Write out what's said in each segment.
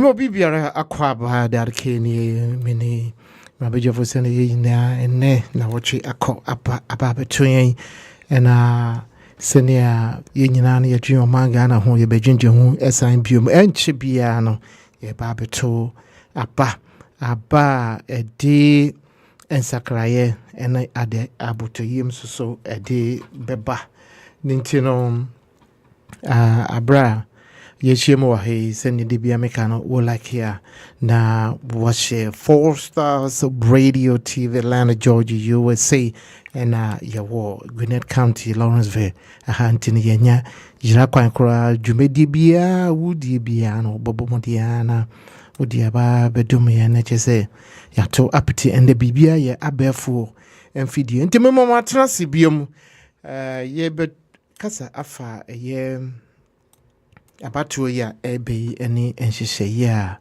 Memo bibiara akwaba Dady Kay ni mini mabejo fo sene yi na ene na wochi akọ aba betwen ena sene a ye nyina na yetwe omanga na ho ye bedwendwe ho esan biom enche bia no ye ba beto aba edi ensakraye ena ade abotoyim so edi beba nintino abra yeshimo wa he send the bia mekano wo like here na watch 4 Stars Radio TV Atlanta, Georgia, USA and yawo Gwinnett County, Lawrenceville ahantini yenya jira kwan kura jumedi bia wudi bia no bobo modiana wudi aba bedum ya na chese ya to apiti ende bibia ye abefo emfidie ntime mo matrase biom ye be kasa afa ye abatuo ya ebe eni enhyehyeye a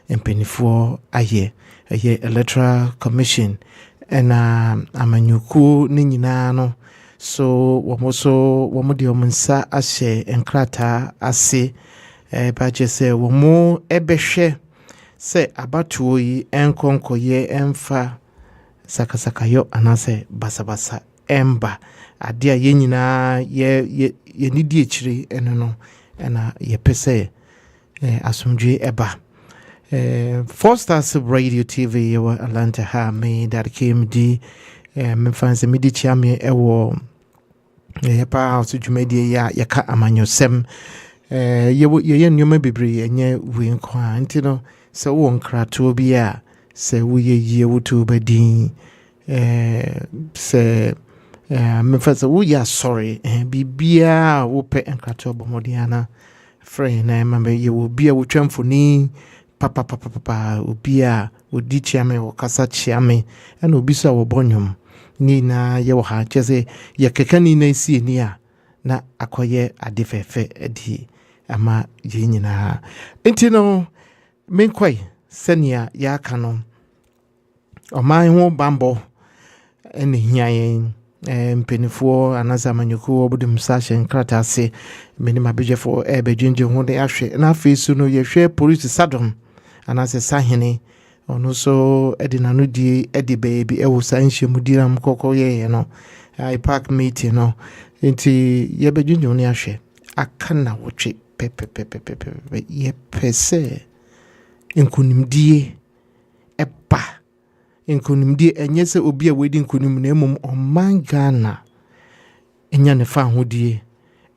empenifo aye electoral commission ena amanyuku ni nyina no so womo de omunsa ahye enkrata ase ba jese womo ebehwe se abatuo yi enkonkoye emfa sakasakayo anase basabasa emba ade a ye nyina ye nidi echire eno no ena ye pese asumdwe eba 4 Stars Radio TV yo Atlanta ha me Dady Kay mdi me fanse midi chiame ewo pa house dwumadi ya yaka amanyosem ye nyoma bebre enye we nkwa ntino se wo nkrato bia se wo ye wotu badin se me fanse wo ya sorry bibia wo pe nkrato bomodiana free na mambe ye wo bia wo twamfoni papa obia odi chiame wo kasa chiame na obi so wo bonyom ni na ye wo ha chese ye kekani na sie ni a na akoye adefefe edi ama ye nyina enti no menkwai senia ya kano oman ho bambo ene hiayen mpenifo anasa manyuku obudum sashe nkrata ase minima bejefo bedwendwe ho de ahwe na afesu no ye hwe police sadom anase sahene ono so edinanu di edi baby ewo sanhye mudira mkoko ye no I pact meeting no enti ye bedwendwe ho ahwe akana wotwe pepe ye pese nkunimdie eba nkunimdie enyese obi a wedi nkunim na emom omangana enya ne fa hodie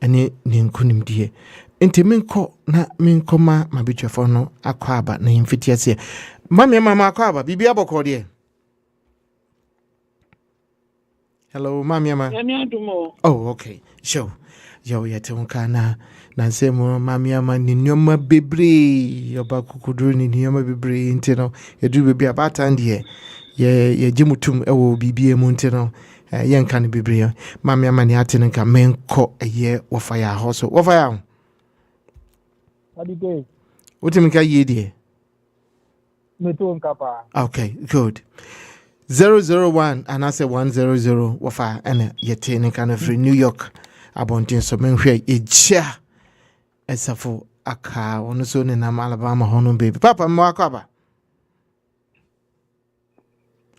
ene ne nkunimdie enti menko na menkoma mabetwefo no akwaba na yimfiti ase mama akwaba bibia bokode hello mama oh okay show yo yete wonkana na semo mama ni nyoma bebre yoba kukuduru ni nyoma bebre ntino yedu bibia batande ye jimutum ewo bibie mu ntino ye nka ne bebre mama ni ate nka menko eye wofaya hoso wofaya Dady Kay. Utimika yedie. Meto nkapa. Okay, good. 001 and I say 100 wafa ene yete ne kind of New York abontin so menhwe eja esafo aka ono so ne na Alabama hono baby papa mo akaba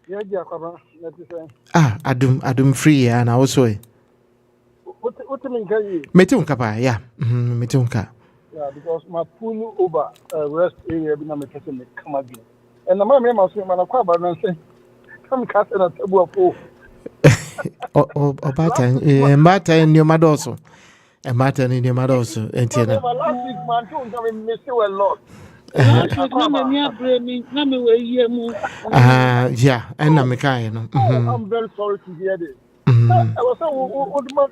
Yeji akaba netise adum free ya na also Utimika yi meto nkapa ya meto nka. Yeah, because my pull over rest area be na me kese me come again. And na me say man akwaba na say come cast na table of mbata ni madoso mbata ni madoso entiena last week man don't come me say a lot. Yeah, and na mekai no. I'm very sorry to hear this. I was saying,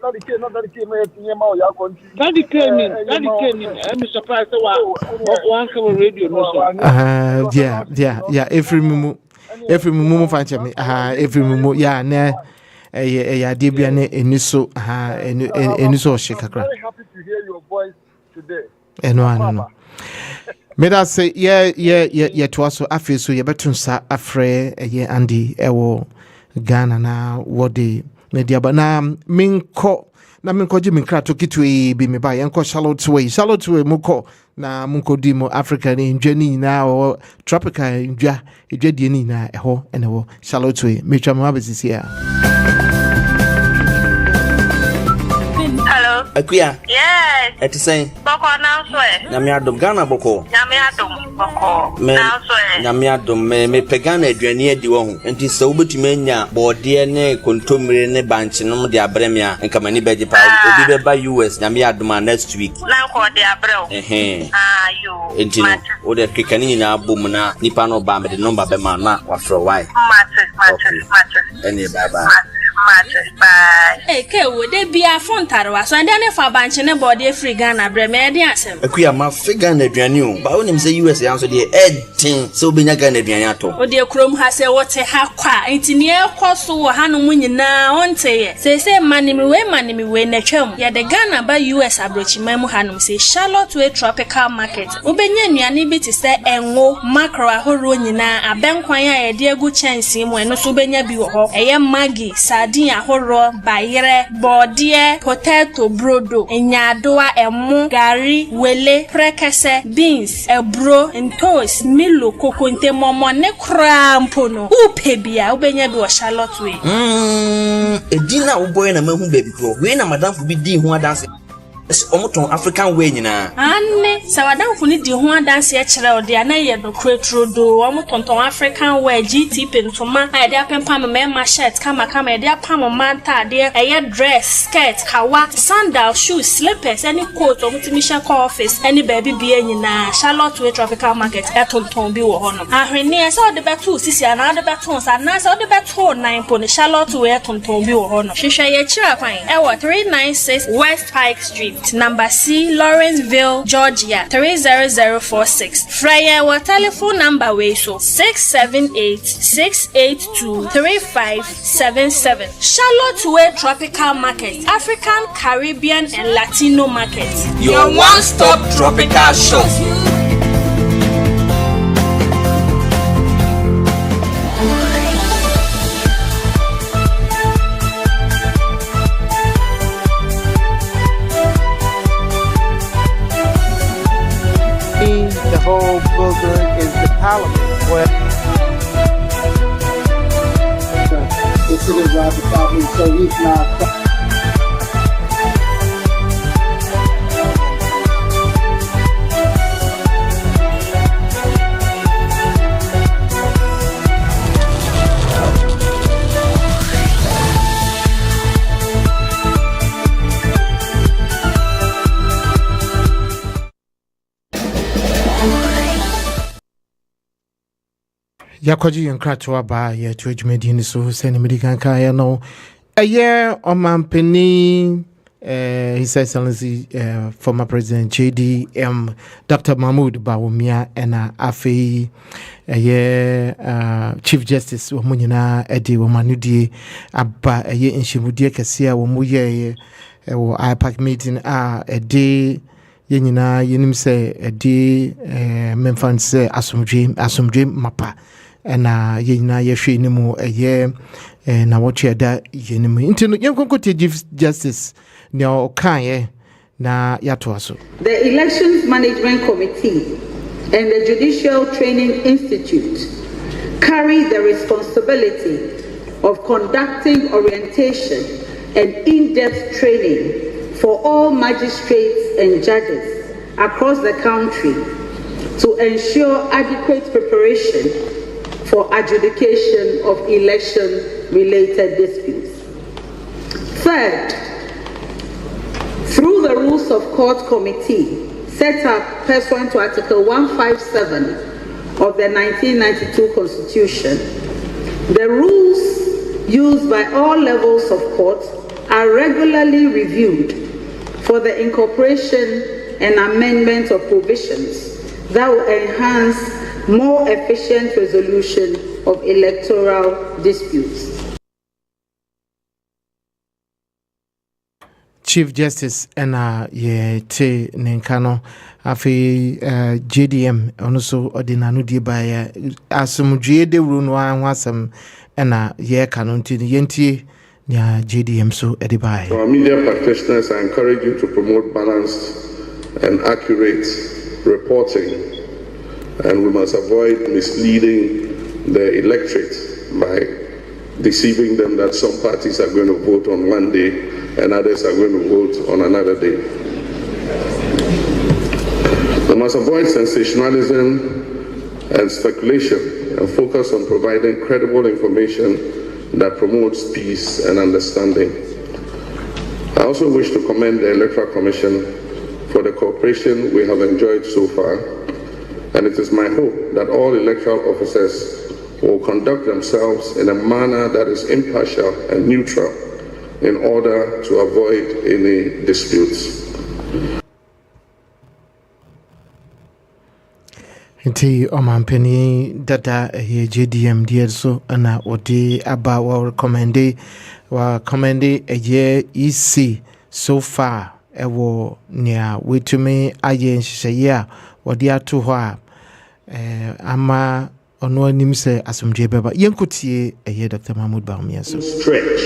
Dady Kay, not Dady Kay, Dady Kay, I'm surprised one cover radio. Yeah, every mumu fanche me. Every mumu, yeah, ne, debia ne eniso, eniso shikakra. I'm very happy to hear your voice today. No. Me that say, yeah, to us, so you better sa afre, Andy, ewo, Ghana na, what the media, but na minko na menkoje menkrato kitwe bi me ba yenko Charlotte Way muko na munko di mo Africa ni ndwani na o tropical ndwa edwadie ni na eho ene wo Charlotte Way metwa mo abesisi a. Hello. Akuya. Yes. Eti say. Boko now so. Nyame adom Ghana boko. Nyame adom boko. Now so. Nyame adom me pegana aduane adi wo ho. Enti se wobetumi anya bode ne kontomire ne banche no de abremia nka mani beje pa obi be ba US nyame adom next week. Na ko de abrel. You. Enti no o de kekani nyina bom na nipa no ba me de number be ma na wa fro why. Matter. Any bye. Bye. Hey, would they be a phone tarwa? So, and then if I bunch in a body free Ghana, Bremedi answer. Akuya ma figure na aduane ba wonim say US answer the edin so be nya Ghana aduane ato. O de krom ha say what ha kwa enti ne ekoso wo hanom nyina onte ye. Say manimi we na twam. Ya de Ghana ba US abrochima mu hanom say Charlotte Way tropical market. Obenya nnuane bi ti say enwo macro ahoro nyina abenkwan a ye de agu chance mu eno so benya bi wo ho. Eye magi sardine ahoro bayere bode potato brodo enyadoa emu gari wele prekese beans ebro entos milo kokonte momo ne krampo no upebia ubenya bi wo Charlotte Way edina wo boy na mahu baby pro we na madam fu bi di ho adanse omoton African way nyina anne sawadam fu ni di ho adanse e kire ode anaye do kretrodo omoton African way GT pentoma ade apempa me shirt kama ade apam manta ade eye dress skirt kawa sandal shoes slippers any coat omutimi she call office any baby bia nyina Charlotte Way tropical market etonton bi wo hono ahwene e se ode beto sisi ana ode beto sa na se ode beto 9 po ni Charlotte Way etonton bi wo hono hwehwe ye kira kwan e wo 396 West Pike Street number C, Lawrenceville, Georgia 30046. Fryer wa telephone number way so 678-682-3577. Charlotte Way Tropical Market, African, Caribbean, and Latino market. Your one-stop tropical shop. The whole building is the parliament where it's in Robert Bobby, so he's not. Yakoji yankrato aba ye to adwumadi ni so se ne medikan kan no eye omampeni His Excellency former President JDM Dr. Mahmoud Bawumia and Afi Chief Justice Womunyina Edi Womanudi Abba ye Inshimudie Kasia Womuye wo IPAC meeting edi yenyina yenim se edi memfan se asomdwe mapa na yenyina yehwe ni mu na woche da yenim intino yenkonkote Chief Justice ne okaye na yato aso. The Elections Management Committee and the Judicial Training Institute carry the responsibility of conducting orientation and in-depth training for all magistrates and judges across the country to ensure adequate preparation for adjudication of election-related disputes. Third, through the Rules of Court Committee set up pursuant to Article 157 of the 1992 Constitution, the rules used by all levels of court are regularly reviewed for the incorporation and amendment of provisions that will enhance more efficient resolution of electoral disputes. Chief Justice ye te nenkano afi JDM onoso odinanu die baya asumdwe de wuru no anwasem ye kanu ntini yentie nya JDM so edibai. Our media practitioners, I encourage you to promote balanced and accurate reporting, and we must avoid misleading the electorate by deceiving them that some parties are going to vote on one day and others are going to vote on another day. We must avoid sensationalism and speculation and focus on providing credible information that promotes peace and understanding. I also wish to commend the Electoral Commission for the cooperation we have enjoyed so far, and it is my hope that all electoral officers will conduct themselves in a manner that is impartial and neutral in order to avoid any disputes. Nti omampeni dada JDM dear so ana odi aba wa recommend EC so far ewo nia wetumi aye nhyehyeye a wodi ato ho a ama ono anim se asomdwe beba yenkotie Dr. Mahmoud Bawumia so stretch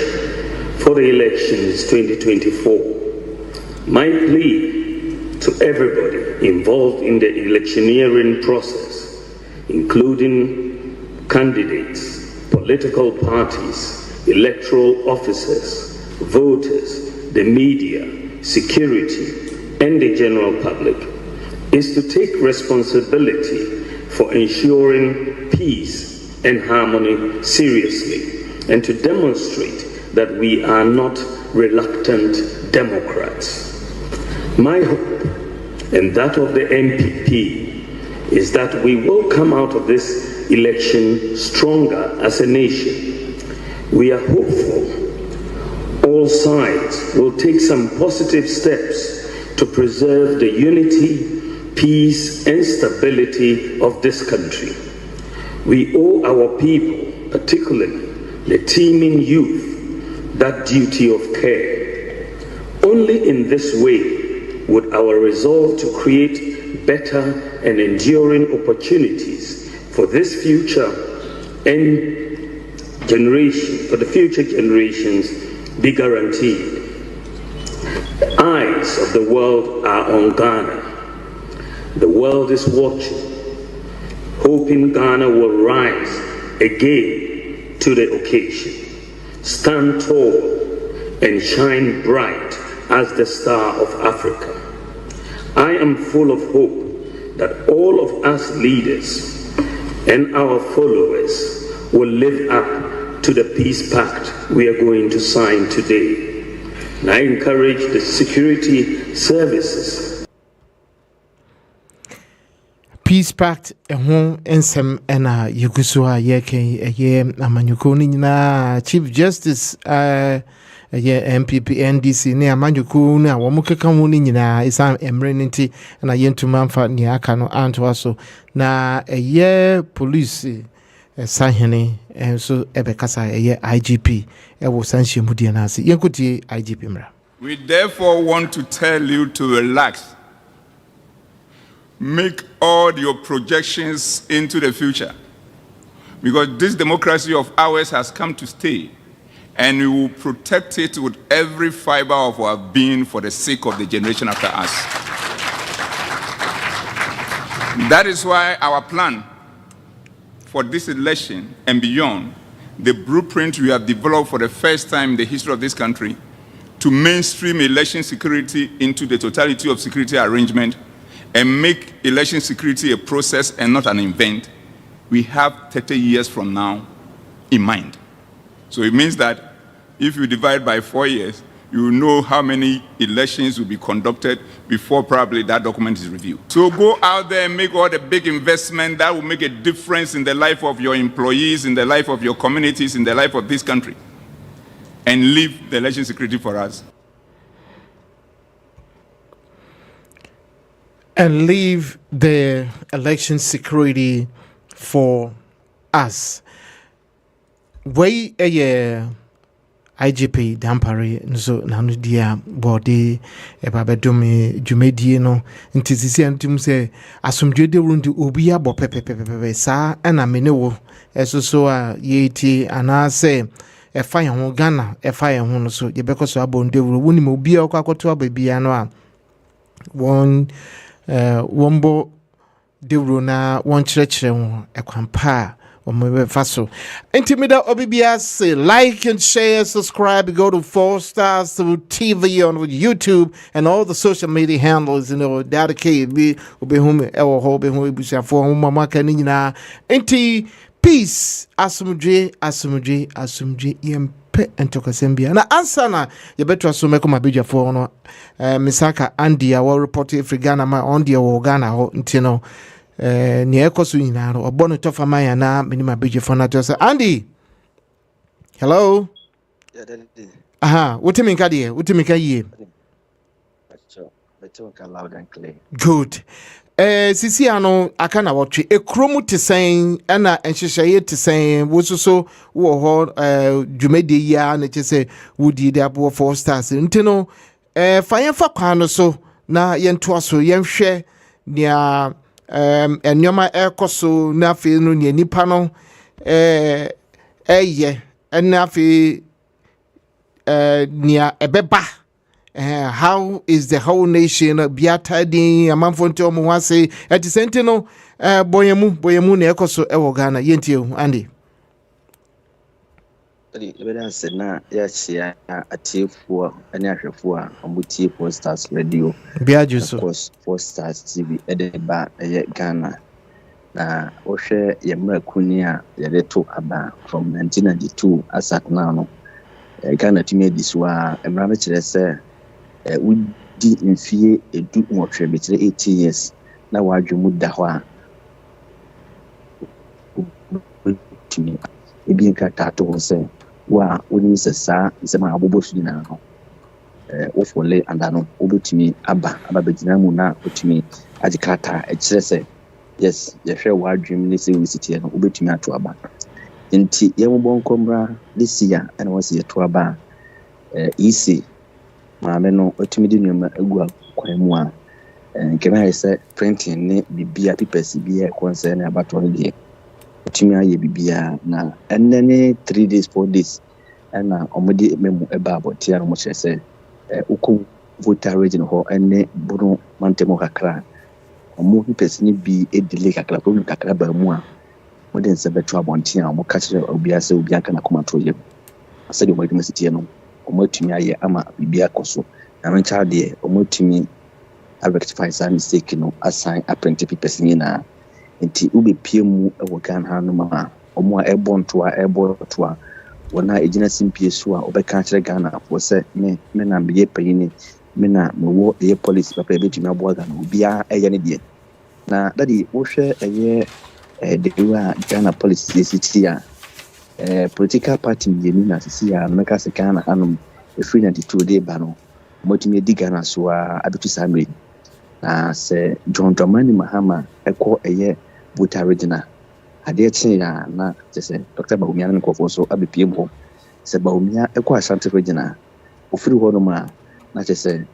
for the elections 2024. My plea to everybody involved in the electioneering process, including candidates, political parties, electoral officers, voters, the media, security, and the general public, is to take responsibility for ensuring peace and harmony seriously, and to demonstrate that we are not reluctant Democrats. My hope, and that of the MPP, is that we will come out of this election stronger as a nation. We are hopeful all sides will take some positive steps to preserve the unity, peace, and stability of this country. We owe our people, particularly the teeming youth, that duty of care. Only in this way would our resolve to create better and enduring opportunities for this future and for the future generations be guaranteed. The eyes of the world are on Ghana. The world is watching, hoping Ghana will rise again to the occasion, stand tall and shine bright as the star of Africa. I am full of hope that all of us leaders and our followers will live up to the peace pact we are going to sign today. And I encourage the security services. Peace pact ehon ensem ena yugusua yeke amanyuko ni nyina Chief Justice MPP NDC ne amanyuku na womukeka mu ni nyina isa emrenity na yentuma mfa ni aka no anto so na police sahene so ebekasa IGP ewo sanhye mudie na ase yenkotie IGP mra. We therefore want to tell you to relax. Make all your projections into the future, because this democracy of ours has come to stay, and we will protect it with every fiber of our being for the sake of the generation after us. That is why our plan for this election and beyond, the blueprint we have developed for the first time in the history of this country to mainstream election security into the totality of security arrangement and make election security a process and not an event, we have 30 years from now in mind. So it means that if you divide by 4 years, you will know how many elections will be conducted before probably that document is reviewed. So go out there and make all the big investment that will make a difference in the life of your employees, in the life of your communities, in the life of this country, and leave the election security for us. And leave the election security for us. Way a year IGP dampare nso nanu dia body ebabedome dwumedie no ntisisi antum se asomdwede wundi obi abo pepepepe sa ana menewo esoso a yeti anase fire ho Ghana fire ho no so ye beko so abon dewuro woni mo bia akwakoto ababia no a wombo dewuro na won kyerɛkyerɛ ho ekwampa faso. Intimida Obibia say like and share, subscribe, go to 4 Stars to TV on YouTube and all the social media handles. Dady Kay be home ewo ho be home busia for mama kanina. Inti peace asumdwe yempe entokasembia. Na answer na ye beto asume ko mabija for no misaka Andy our report Africana ma on dia wo Ghana ho ntino ni ekosu nyina no obono tofa maya na minima beje fona to say Andy hello yeah daddy aha wotimi ka yie beto ka loud and clear good sisi ano aka na wotwe ekromu tesen na enhyehyeye tesen wososo wo ho dwumede ya na chese wodi de abo 4 Stars ntino fa kwa no so na yento aso yenhwe nia enyoma ekoso na afi no ne nipa no eye na afi nia ebeba how is the whole nation biata din amanfo nti omo wase etisente no boyemu na ekoso ewo Ghana yentie hu Andy evidence na ya chia atiefo ani ahwefo a omutie 4 Stars radio biaju so of course 4 Stars TV edeba Ghana na ohwe yemra kuni a yereto aba from 1992 asat now no Ghana timi ediswa emra me kire se wudi mfie edu nwotwe be kire 18 years na wadwemu da ho a timi ebi nkata to se wa woni sesa nsema abobosu na no ofole andano obetimi aba begina mu na otimi agikata ekire se yes ye hwe wadwem ni se wisiti no obetimi ato aba nti ye mo nkomra this year and was ye to aba isi maame no otimi di nyoma egu akwan mu a nkema se printing ni bibia papers bia concern about one day otimi aye bibia na enene 3 days 4 days na omudi memu eba abotia no mo chese uku voter region ho ene buru mantemo kakra omo papers ni bi edile kakra problem kakra ba mu a modern se beto abontia mo ka kire obia se obia kana komato ye ase de mo di mesiti no omo tumi aye ama bibia koso na no cha de omo tumi rectify some mistake no assign apprentice papers ni na nti ube piemu ewo Ghana hanu ma omo a ebonto a wona ejina simpie so a obeka kire Ghana for say me na mbiye payini me na mewo eye policy papa ebetumi abo Ghana obia eye ne de na dadi wo hwe eye dewa Ghana policy city a political party yemi na sisi a meka se Ghana hanu free 92 day ba no motumi di Ghana so a abetu samre na se John Dramani Mahama eko eye voter regional ade eche ya na se Dr. Baumia na nkofo so abepie mo se Baumia eko Ashanti regional ofiri ho no ma na se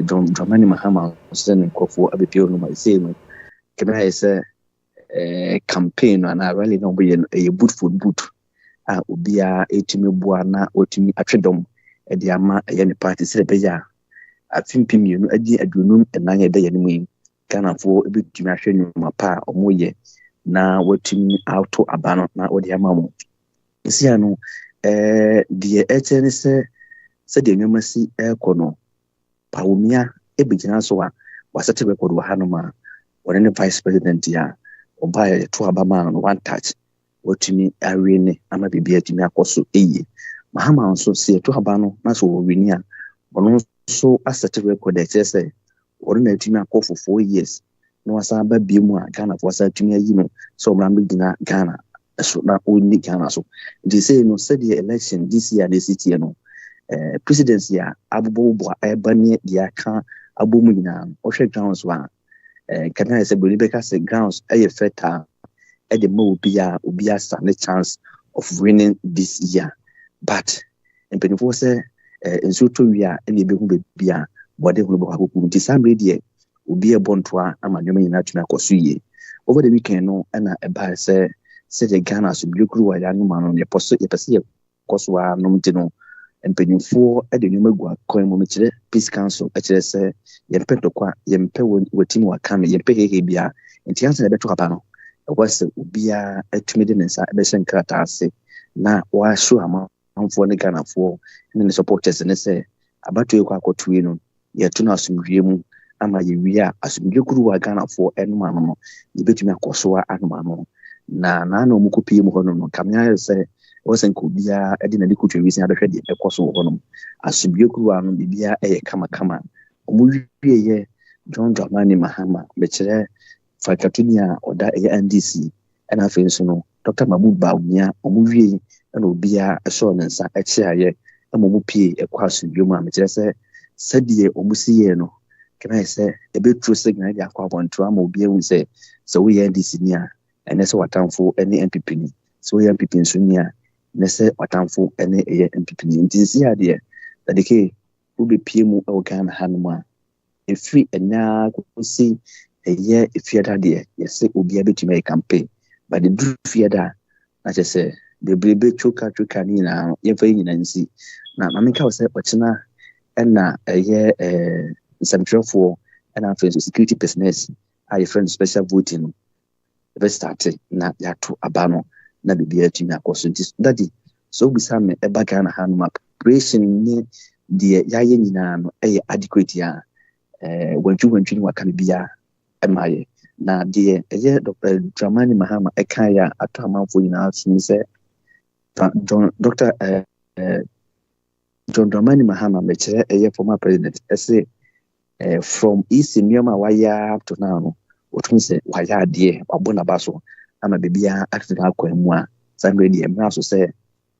John Dramani Mahama se nkofo abepie no ma se no kemra se campaign na rally no be e boot a obia etimi bua na otimi atwedom e de ama ye ne party se be ya afimpim yenu adi adunum enanye de yenu mu Ghana fo ebetumi ahwe nyuma pa omoye na watumi auto abano na odi amamu isi anu die etene se de nyuma si ekono Baumia ebegina so a wasate record wa hanoma wone vice president ya obaye to abama no one touch watumi awene ama bibia tumi akoso eye Mahama nso se to abano na so wini a ono so asate record e chese wone na tumi akofo 4 years no wasa ba biemu a Ghana for wasa tumi ayi no so mra mbegina Ghana so na oni Ghana so they say no said the election this year the city no presidency ya abubo ebane dia ka abomu nyina ohwe grounds wa kana se bolibeka se grounds feta the mo obia stand chance of winning this year but in penifo se enso to wia e be hu bia bode hu bo akoko nti samre die obi ebonto a amanyo nyina tumi akoso ye over the weekend no na eba se the Ghana so bi kuru wa ya no ma no ye pose koswa no mtino mpanyimfo de nyuma gu akwan mu mekire peace council akire se yempe tokwa yempe wotimi wakame yempe heke bia nti ansa beto kapa no wase ubia atumi de nsa be senkrata ase na wa show amfo ne ganafo ne supporters ne se abato ekwa akotue no yetu na asumdwe mu ama yewia asumdwe kuru wa ganafo enuma no yebetumi akosoa anuma no na no mukopie mu hono no kamya se wasn't could be a dinner liquid reason I had a course of one. As Subiokuru and Bibia a kama. Movie John Dramani Mahama, Bechere, Fakatunia or that NDC, and I feel so. Dr. Mahmoud Baunia, a movie, and will be a son and sa a chair, a momupi, a quasi Yuma, Mejese, said ye Omusieno. Can I say a bit true signal? The aqua tram will be, we say, so we NDC near, and that's what time for any MPP. So we MPP in Sunia. Nese watamfo ene MPP ni ntinsi ade Dady Kay ubi PM e Ghana hanuma efri enya kosi efiada de yese obi abetuma campaign but the do fiada na chese bebrebe choka ni na yefa nyina nsi na mameka wose ochina ena nsɛmtwerɛfoɔ ena afenso security personnel a friend special voting the start na yato abano na bibia tumi akoso nti Dady so bisa me eba Ghana hanuma preparation ni de yaye nyina no adequate ya wantwi ni waka bibia emaye na de Dr. Dramani Mahama eka ya ato amanfo nyina atumi se Dr. John Dramani Mahama mechere former president say from East Nyoma waya up to now no otumi se waya de wabona baso ama bibia accident akwanmu a sanwe de emra so se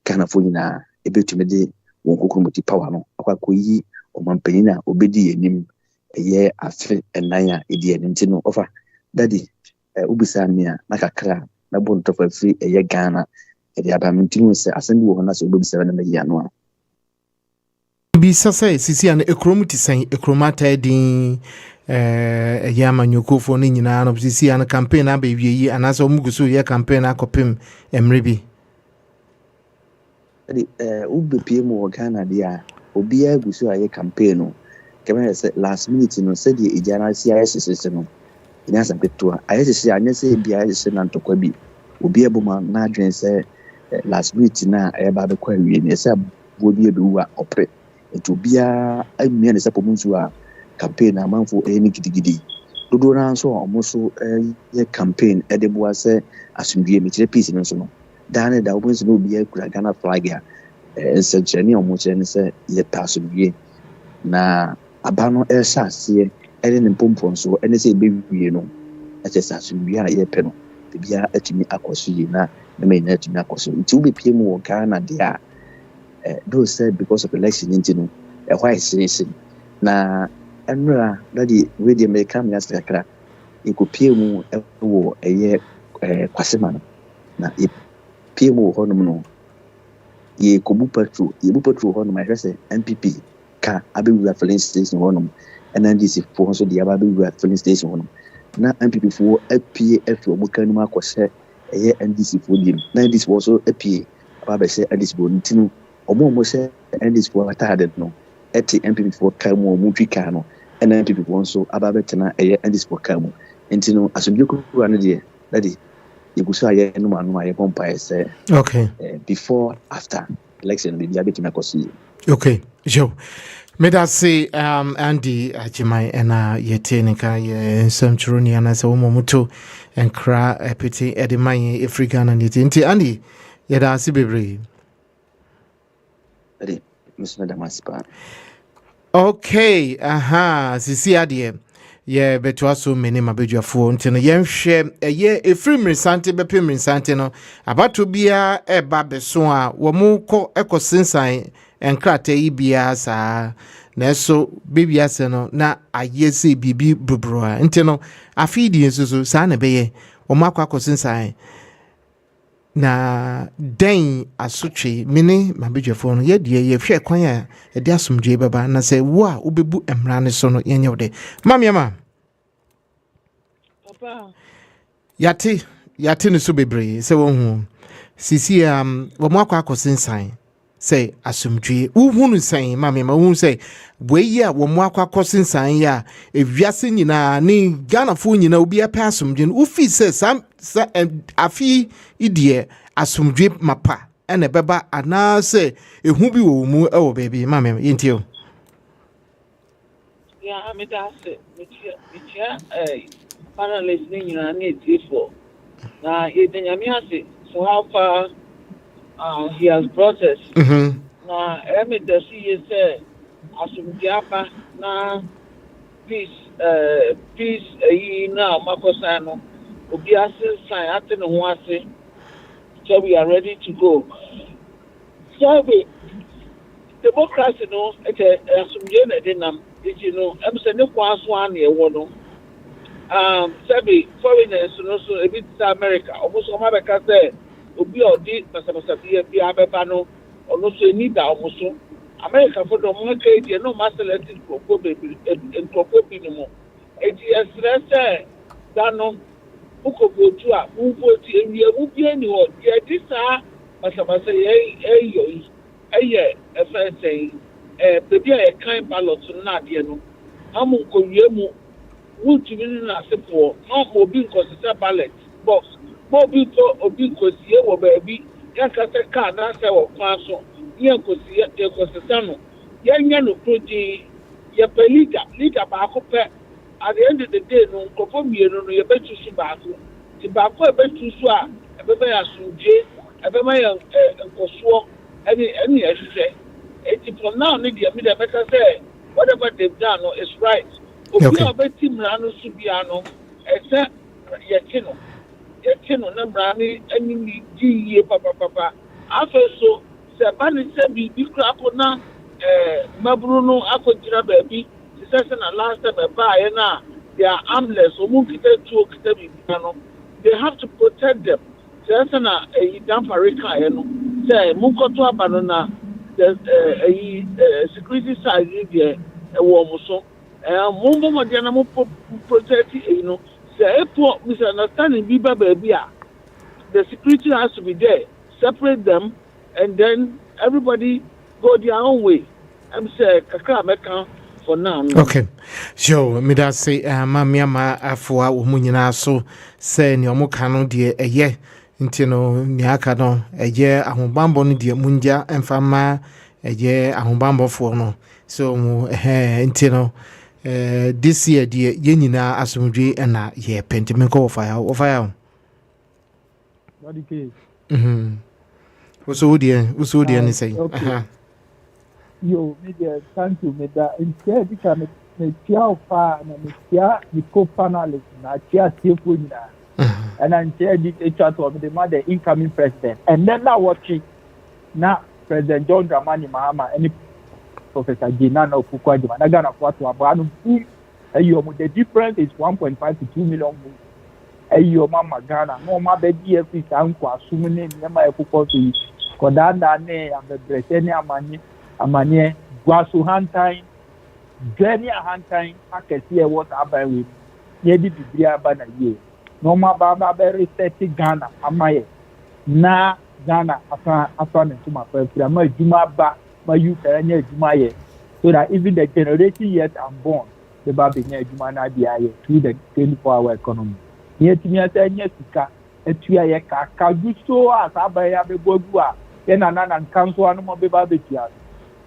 kana fo nyina ebetumi de won kokromoti power no akwakoyi omampanyina obedi enim afe enaya edi enenti no ofa Dady ubisa mia nakakra na bon tofa free Ghana edi abamintinu se asendi wo na so obisa na meya no bisa say sisi an ekromoti san ekromata edin yama nyokofo ni nyina no sisi an campaign abewie anaso muguso ye campaign akopem emrebi Dady ube PM wo Ghana dia obi aguso aye campaign no kema say last minute no said the ejana CIS no ina san peto ayese anya say bia ayese na ntokwa bi obi abuma na adwen say last minute na eba be kwa wie ne say obi ebewa opre eto bia amia ne say pomunsu a campaign amanfo ni gidigidi dodo na so omoso ye campaign edeboa say asumdue metire peace no so no dane da obunsu no bia kura Ghana flag ya sencheni omoche ne say ye pasumdue na abano esase ene ne pompon so ene say bewie no achesa asumdue a ye pe no bia atumi akoso yi na me na atumi akoso nti ube PM wo Ghana dia those said because of election into no why is na enra Dady we the American minister kra iko PM wo kwasema no na PM wo honom no ye kobu patrol honom I say MPP ka abewu filling station honom NDC for so the abewu filling station honom na MPP for apie afro mo kanu akose NDC for dim na NDC also apie aba say NDC bo ntinu omo say NDC for atade no eti MPP for kamu mu twika no na MPP for so aba betena NDC for kamu ntinu asomdwe kuru ane de Dady yeguso aye no anu aye pompa say okay before after election be dia betuna kosi okay jo me da say Andy Ajimai ena yetenika ye samchuroni ana se wo moto enkra epiti edimai Africa na nti Andy ye da si bebre Dady Mr. Damaspa okay sisi ade ye beto aso meni mabedwafo ntino yenhwe ye efrim resante bepem resante no abato bia eba beso a wo mu ko ekosensan enkrata yi bia saa na eso bibia se no na ayese bibi brobro a ntino afidi ensuso saa na beye wo makwa kosensan na den asotwe mini mabedwafo no ye die ye hwe kwan a de asomdwe baba na se wo a obebu emra ne so no yenye wode mamiama papa yate ne so bebre se wo hu sisi wo makwa kosensan say asumdwe uhunu san mame ma hu say we ya wo mo akwa sensan ya ewiase nyina ni Ghana fo nyina obi apa asumdwe no ufi say sam afi idie asumdwe mapa ene beba ana say ehu bi wo mu e wo baby mame yentio Yeah, I mean that's it. Panelists nyina na etifo na yedenyame ase so how far he has brought us. Na the see say asumdiapa na peace na makosano obi ase sign ate no ho ase so we are ready to go. So we democracy no asumdie na denam you know am say ne kwaso an e wo no sabi foreigners no so a bit America almost o ma be ka say obi odi pasapasa bi abeba no ono so ni da almost America for the mo ke die no ma select ko baby en ko bi ni mo eti stress da no uko votu a u votu ewie u bi ani ho ye di sa pasapasa ye first say baby a kind ballot na de no amu ko wie mu wutu ni na sepo no mo bi ko se ballot box mo bi to obi ko sie wo baby ya ka se ka na se wo kwa so ye ko sie e ko se sano ye nya no proji ye pe leader ba ko pe at the end of the day no ko fo mienu no ye betu su ba ko ti ba ko e betu su a e be ya sunje e be ma ya nkoso any ehwe it for now need the media better say whatever they've done is right. Okay. Obi team rano subiano ese yekino na brani any di papa afa so se bani se bi krako na mabru no akojira baabi se se na last time ba ye na they are armless omu kita tuo kita bi no they have to protect them se se na dan farika ye no se mu koto abano na the security side there wo so mumbo madiana mo protect you know say for misunderstanding bi baby the security has to be there separate them and then everybody go their own way I'm say kaka meka for now okay so me da say mamia ma afua wo munyina so say ne omo kanu de eye nti no ni aka no eye ahobambo no de munja emfama eye ahobambo fo no so nti no this year de yenyina asomdwe na ye pentimeko of fire Dady Kay so die ni say yo media thank you me da instead we can me tia fa na me tia the co-panelist na tia tiefo nyina and I'm the chat of the incoming president and then now watching now President John Dramani Mahama and Professor Ginana Okukwa na Ghana for to abanu the difference is 1.5 to 2 million ayo mama Ghana no ma be die fi sanko asumune nyama ekukọ so kodanda ne abebrese ne amanye gwaso hantan gani hantan akesi e what abai we ye di bibia ba na ye no ma ba be reset Ghana amaye na Ghana afa ne tuma fa ma juma ba ma yu ka nya juma ye so that even the generation yet unborn the ba be nya juma na dia ye through the 24-hour economy yet me asa nya sika etua ye ka gusto asaba ya be bogu a ye na nkanso anu mo be ba be tia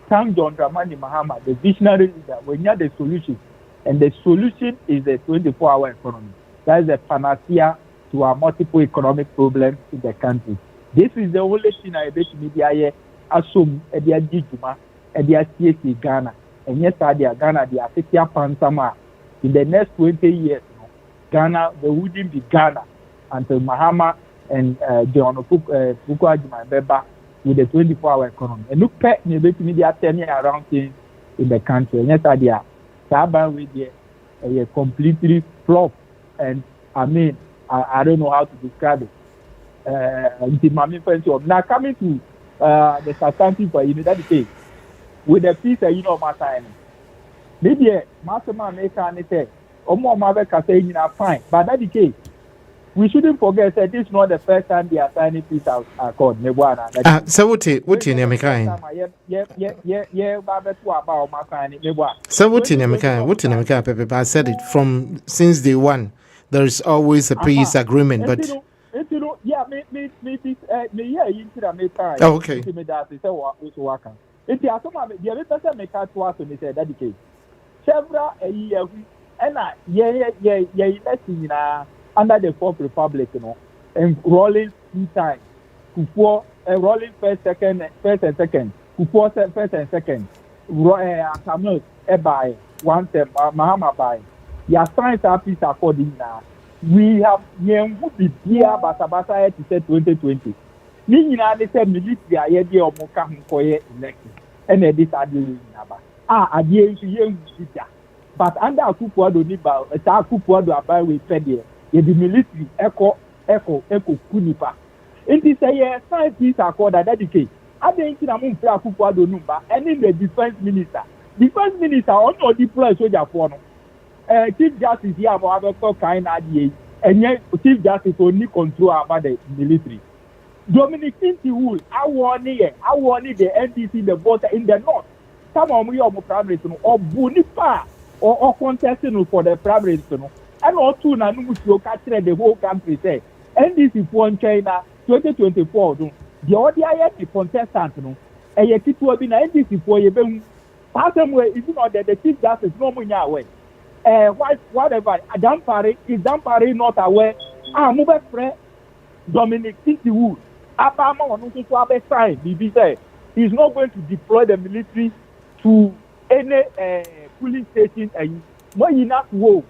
thank John Dramani Mahama the visionary leader we need the solution and the solution is the 24-hour economy. That is the panacea to our multiple economic problems in the country. This is the only thing I bet media here assume edia juma edia CSC Ghana and yes Ghana they are taking pansama in the next 20 years Ghana there wouldn't be Ghana until Mahama and John Okukwa Beba with the 24-hour economy. And look at the media turning around things in the country. And yes idea Saban with a completely flop and I mean I don't know how to describe it. Now coming to the substantive for Dady Kay with the piece matter maybe master man make an say omo ma be ka say fine but Dady Kay we shouldn't forget that this is not the first time they are signing peace accord. So what in your mechanic? So what in your mechanic? I said it from since day one. There is always a peace agreement, but okay. Under the Fourth Republic, and rolling 2 times, rolling first and second, first and second, Tamil by 1 step, Mahama by. Your science are peace according now. We have would be here, but Abasa to say 2020. Meaning, they said military idea of Moka for election, and this are doing number. Again, but under Akupuado Niba, a Akupuado about with Fedia. The military echo kunipa. It is a science peace accord that Dady Kay. I think in a moon for Akupuado number and in the defense minister. Defense minister also deploy soldier for Chief Justice here about kind idea, and yet Chief Justice only control about the military. Dominic Tinti I want the NDC the voter in the north. Some of you are primary or Bunipa or contesting for the primary. And also now you capture the whole country say NDC for China 2024 the other the contestant no and you keep to be NDC for you pass them way is not that the Chief Justice no money away whatever Dampare is Dampare not aware move friend Dominic Tinti Abama on to have a sign BB say he's not going to deploy the military to any police station and more enough war.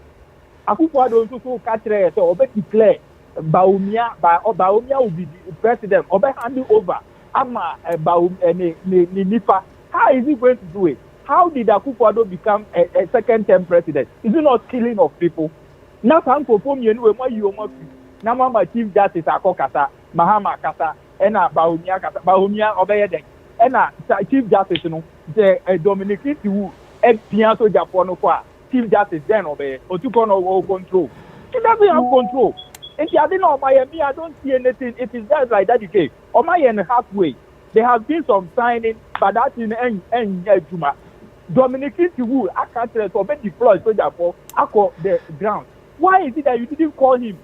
Akupuado also catch or declare Baumia will be the president or hand over Ama Nipa. How is he going to do it? How did Akupuado become a second-term president? Is it not killing of people? Now, I'm performing you Nama Chief Justice Akokasa, Mahama Kasa, and Baumia Kasa, Baumia Obeyede, and Chief Justice, the Dominic Tiwu, and Pianto Japono. Chief Justice then obey or to control. He doesn't have control. And I didn't know Miami, I don't see anything. It is just like Dady Kay. On my end halfway. There has been some signing, but that's in the end Juma. Dominic Tiwu, I can't obey deploy soldier for the ground. Why is it that you didn't call him?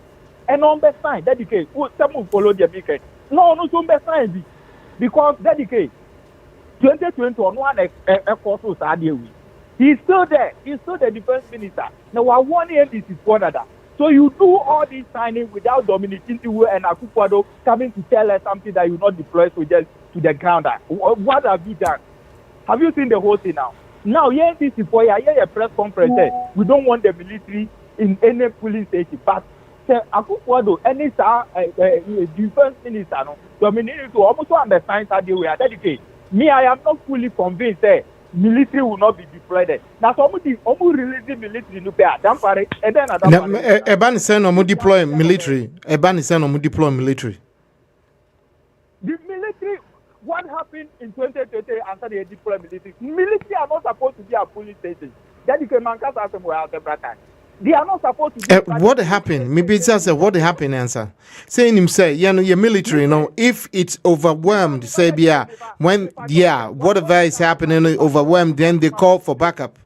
And on the sign, Dady Kay, someone follow the weekend. No, on the sign because Dady Kay 2021 one course are there with. He's still there. He's still the defense minister. Now, I want this is one other. So you do all this signing without Dominic Tintiwu and Akupuado coming to tell us something that you not deploy soldiers to the ground. What have you done? Have you seen the whole thing now? Now, yes, this is for a press conference. We don't want the military in any police station. But Akupuado, any defense minister, Dominic to almost understand how they were dedicated. Me, I am not fully convinced. Military will not be deployed. Now, somebody release the military no pay. Dampare, and then Eban send or deploy military. Eban send or deploy military. The military. What happened in 2020 after they deploy military? Military are not supposed to be a police station. Dady Kay Mankas has them were several times. They are not supposed to be. What happened? Maybe it's just what happened. Answer. Saying him say, your military, if it's overwhelmed, say, when, whatever is happening overwhelmed, then they call for backup.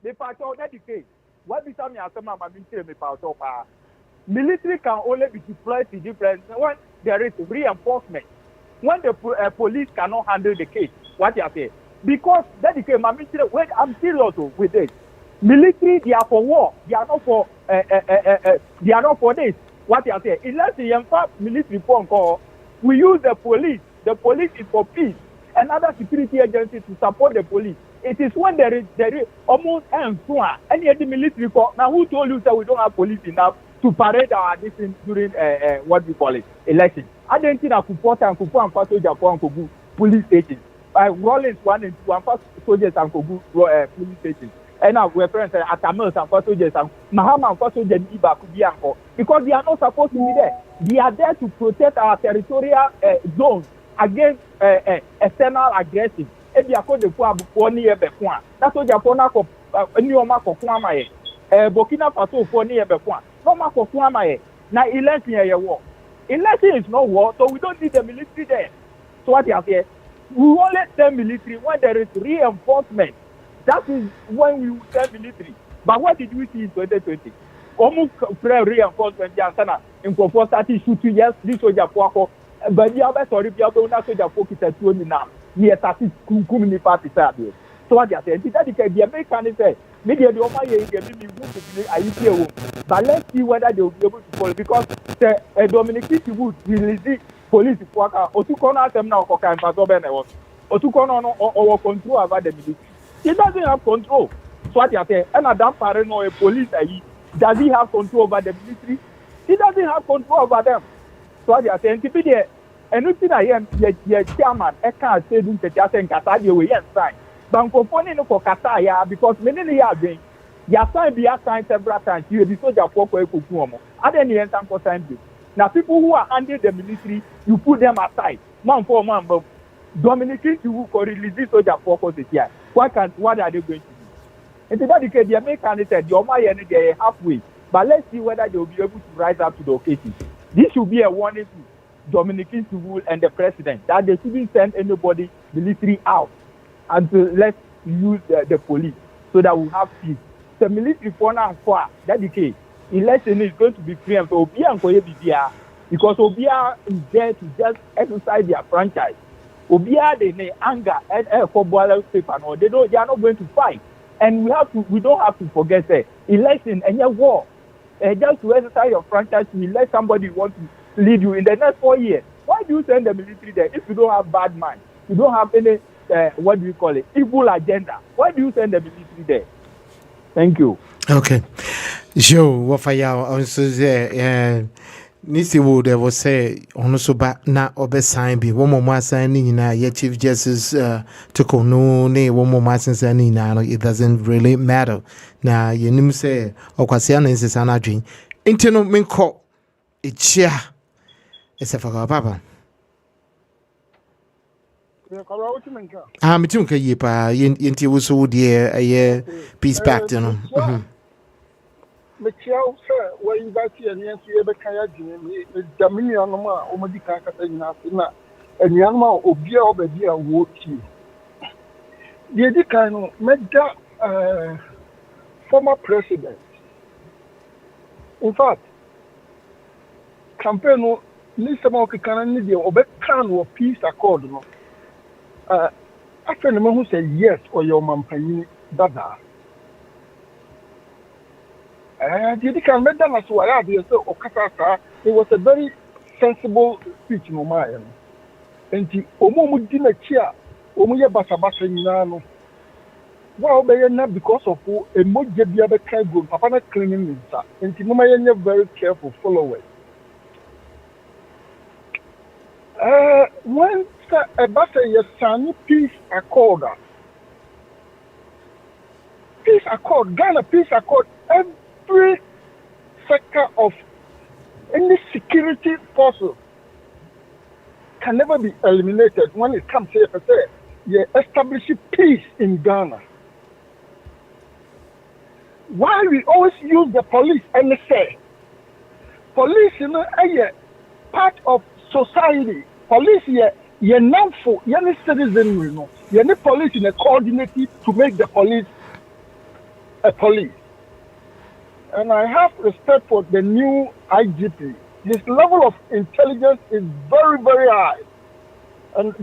Military can only be deployed to different when there is reinforcement. When the police cannot handle the case, what you say? Because Dady Kay, wait, I'm serious with this. Military, they are for war. They are not for they are not for this. What you say? Unless the military phone call, we use the police. The police is for peace. Another security agency to support the police. It is when there is almost any of the military call. Now, who told you that we don't have police enough to parade our distance during what we call it election? I don't think that Kupota and Kupu and Paso Japan and Kogu police stations. Rollins 1 and 2 and Paso soldiers and Kogu police stations. And now we're friends at Tamils and Paso soldiers and Mahama and Paso Jeniba Kubianko because they are not supposed to be there. They are there to protect our territorial zones against external aggression. If you are called the Puani Ebekwan, that's what Japona Nyoma Kokuamae, Burkina Faso for near Bekwan, no Mako Kuamae. Now election is a war. Election is not war, so we don't need the military there. So what you have here, we only send military when there is reinforcement. That is when we will send military. But what did we see in 2020? Almost reinforcement in Kofor started shooting yes, this soldier for but the other sorry, the other soldier focus at 20 now. Near Tati Kumini party. So what you say? The American say, maybe the Oma ye IGP, but let's see whether they will be able to follow because the Dominic would release police worker or to corner them now for kind of or to corner or control over the military. He doesn't have control. So what you say? And Adam Parano, a police, does he have control over the military? He doesn't have control over them. So what you are saying? Anything I am, your chairman, I can't say this to just in Qatar, you will sign. But I'm for Qatar, because many are doing. You sign be assigned several times. You will be soldier for Kumo. Other than the end for time. Now, people who are under the military, you put them aside. Man for man, but Dominican to release this soldier for here. What are they going to do? And to that the American said, your money are halfway. But let's see whether they will be able to rise up to the occasion. This should be a warning to Dominican Civil and the president that they shouldn't send anybody military out until let's use the police so that we have peace. The military for now, Dady Kay, election is going to be free and for Obia and Koye because Obia is there to just exercise their franchise. Obia they may anger and for boiler paper no, they are not going to fight. And we don't have to forget that election and your war. Just to exercise your franchise, you let somebody want to lead you in the next 4 years. Why do you send the military there if you don't have bad mind? You don't have any, what do you call it, evil agenda. Why do you send the military there? Thank you. Okay. Joe, what for you? Also, Nisi would ever say, on so back now, obe sign be one more signing in your Chief Justice took on no name, one more signing now, it doesn't really matter. Now, you name say, or Quasiana is an adjing. Internal men call it chair. It's a fucker, Papa. I'm a tunka yipa, Yinti was so dear a year, peace pact, you know. Mechiao sir where you got here and you ever kaya jini Dominion ma omadi kaka na na enyama obia obedia woki Dady Kay no meda former president in fact campaign no ni sama okikana ni de obekan wo peace accord no after no who say yes or your mampanyi dada Dady Kay made them as well. It was a very sensible speech, no man. And the Omo dinner chair, Omoya Basabasa Nano. Well, not because of a Mojabia Kaigo, Papa cleaning, and Timaya very careful followers. When a Bassa Yasani peace accord, Ghana peace accord, every sector of any security forces can never be eliminated when it comes to establishing peace in Ghana. Why we always use the police and say, police, you know, are part of society. Police, you're not for any citizen, you know. You need police in a coordinated to make the police a police. And I have respect for the new IGP. His level of intelligence is very, very high. And he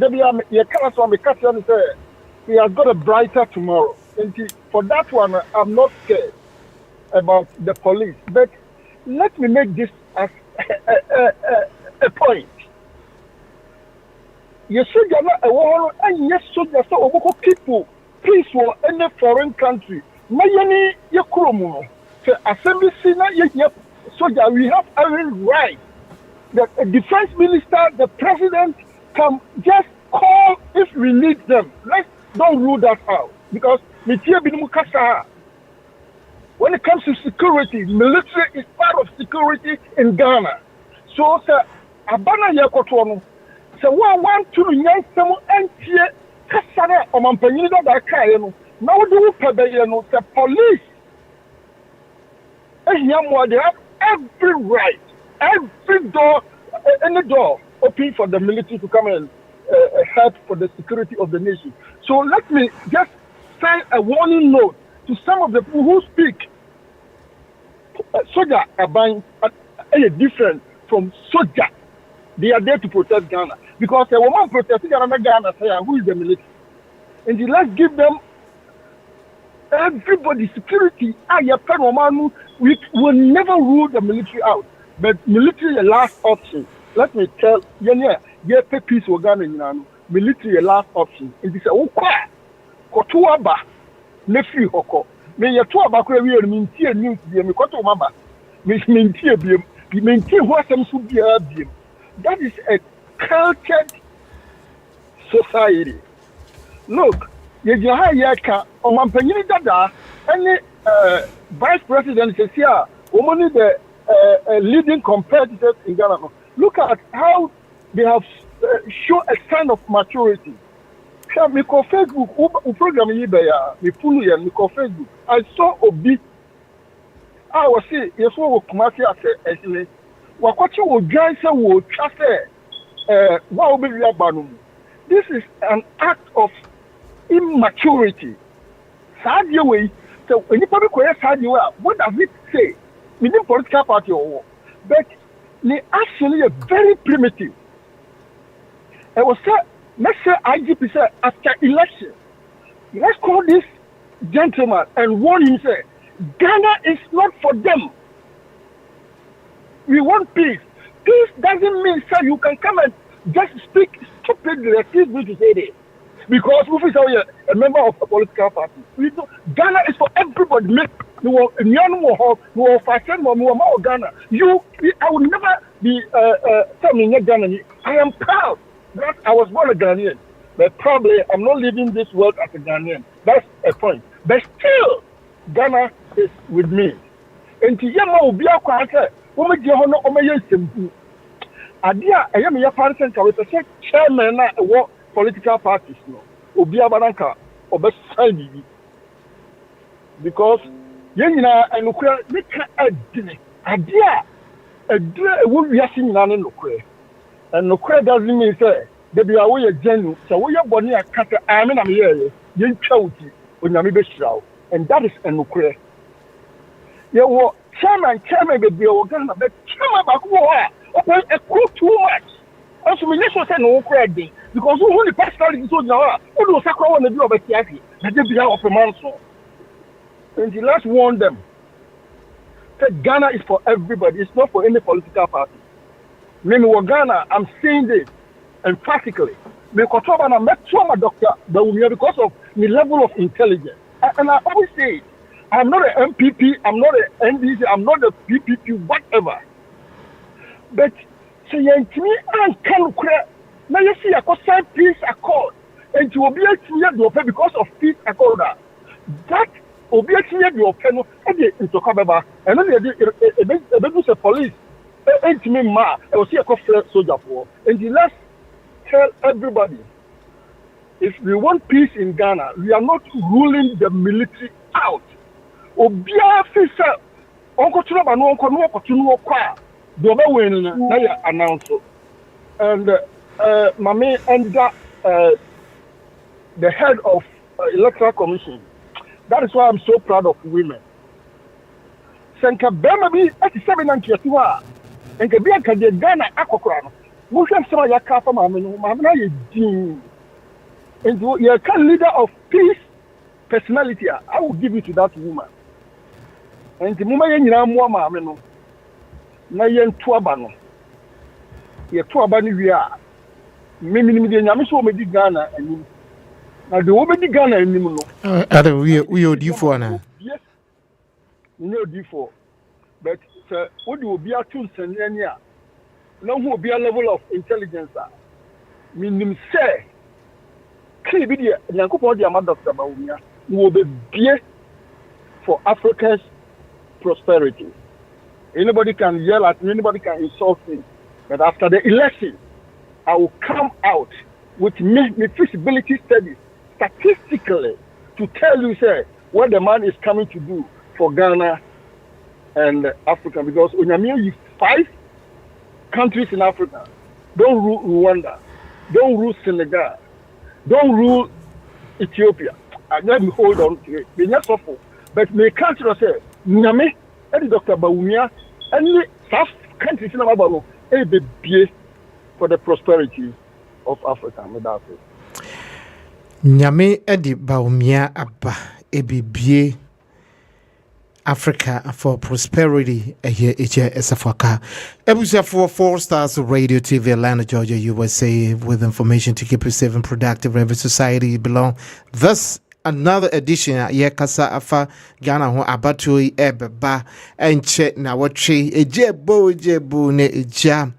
has got a brighter tomorrow. And for that one, I'm not scared about the police. But let me make this as a point. Yes, a war, and yes, soldiers so people peace for any foreign country. Mayani Yakurumu. Assembly soldier, we have every right. The defense minister, the president can just call if we need them. Let's don't rule that out. Because when it comes to security, military is part of security in Ghana. So, Abana Yakotono, so one to young someone and here, Kasana or Mampanino Dakayano, now do Pabeyano, the police. They have every right every door, any door open for the military to come and help for the security of the nation. So let me just send a warning note to some of the people who speak. Soldier are buying different from soldier. They are there to protect Ghana. Because a woman protecting Ghana, say, who is the military? And let's give them everybody security. We will never rule the military out. But military is the last option. Let me tell you, peace for Ghana. Military is the last option. And they say, oh, Kotuaba, nephew Hoko. May your two about career maintain news, me Kotomaba. Maintain what some should be. That is a cultured society. Look, Yaka, or Mampany Dada, any vice president says here, only the leading competitors in Ghana. Look at how they have shown a sign of maturity. Me call Facebook, program me pull me call Facebook. I saw Obi. I was saying, yes, what Kumasi said, what you would guys say would say, what will be your. This is an act of immaturity. Sad way. So when you probably question what does it say? Within political party or war. But they actually are very primitive. I was said, let's say IGP said after election, let's call this gentleman and warn him say, Ghana is not for them. We want peace. Peace doesn't mean sir you can come and just speak stupidly. Excuse me to say this. Because if is a member of a political party, Ghana is for everybody. Ghana. I will never be telling Ghana. I am proud that I was born a Ghanaian, but probably I'm not living this world as a Ghanaian. That's a point. But still, Ghana is with me. And to Yama will be a quarter. Woman, you know, Omeya Simbu. Adia, I am a person with a chairman of what political parties. No, Obia Banaka, or best side. Because Yana and Ukraine, they can't Adia, a would be a singing in Ukraine. And Ukraine doesn't mean say, they be away a general, so we are born here, I mean, I'm here, young Chauti, when I'm a and that is an Ukraine. You were chairman be Uganda, but chairman back war, a crew too much. Also, we just say no Ukraine because who only personally so now, who do Sakra want to do about Tiaki, that they be out of a man so. And let's warn them. That Ghana is for everybody, it's not for any political party. Meanwhile, Ghana, I'm saying this emphatically. Because I'm not doctor, but because of the level of intelligence. And I always say, I'm not an MPP, I'm not an NDC, I'm not a PPP, whatever. But so you can now you see a sign peace accord, and you will be able to because of peace accord. That will be able to and to come back. And then the police. And me ma, I will see a coffee soldier for. And let's tell everybody, if we want peace in Ghana, we are not ruling the military out. Obia fisa, onko tuna no kwa, do be win na ya announce. And mama and the head of electoral commission. That is why I'm so proud of women. Senka bema bi 87 and 21. And can be a Ghana Akokran. We have some of your car from Mamma. And you are a leader of peace personality. I will give you to that woman. And the woman in Ramwa, Nayan Tuabano. Your Tuabani, we are. Mimi, Yamiso, Medi Ghana, and now the woman Ghana and Nimuno. We are due for now. Yes, you know, D4. But what will be a tool and no will be a level of intelligence. Meaning, say, Kibidia, Yanko, the amount of Sabaumia will be beer for Africa's prosperity. Anybody can yell at me, anybody can insult me. But after the election, I will come out with feasibility studies statistically to tell you, say, what the man is coming to do for Ghana and Africa, because Unyamia is 5 countries in Africa. Don't rule Rwanda. Don't rule Senegal. Don't rule Ethiopia. And let me hold on to it. They not suffer. But my country say, Nyame, and Dr. Bawumia, and South countries in Ababa, be for the prosperity of Africa. That's it. Nyame Edi Bawumia Abba, ebibie Africa for prosperity here SFK. Ebusia for 4 Stars Radio TV Atlanta, Georgia, USA, with information to keep you safe and productive. Every society belong. Thus another edition Kasa Afa Ghana ho abatu ebeba enche na watche ejebo ne eja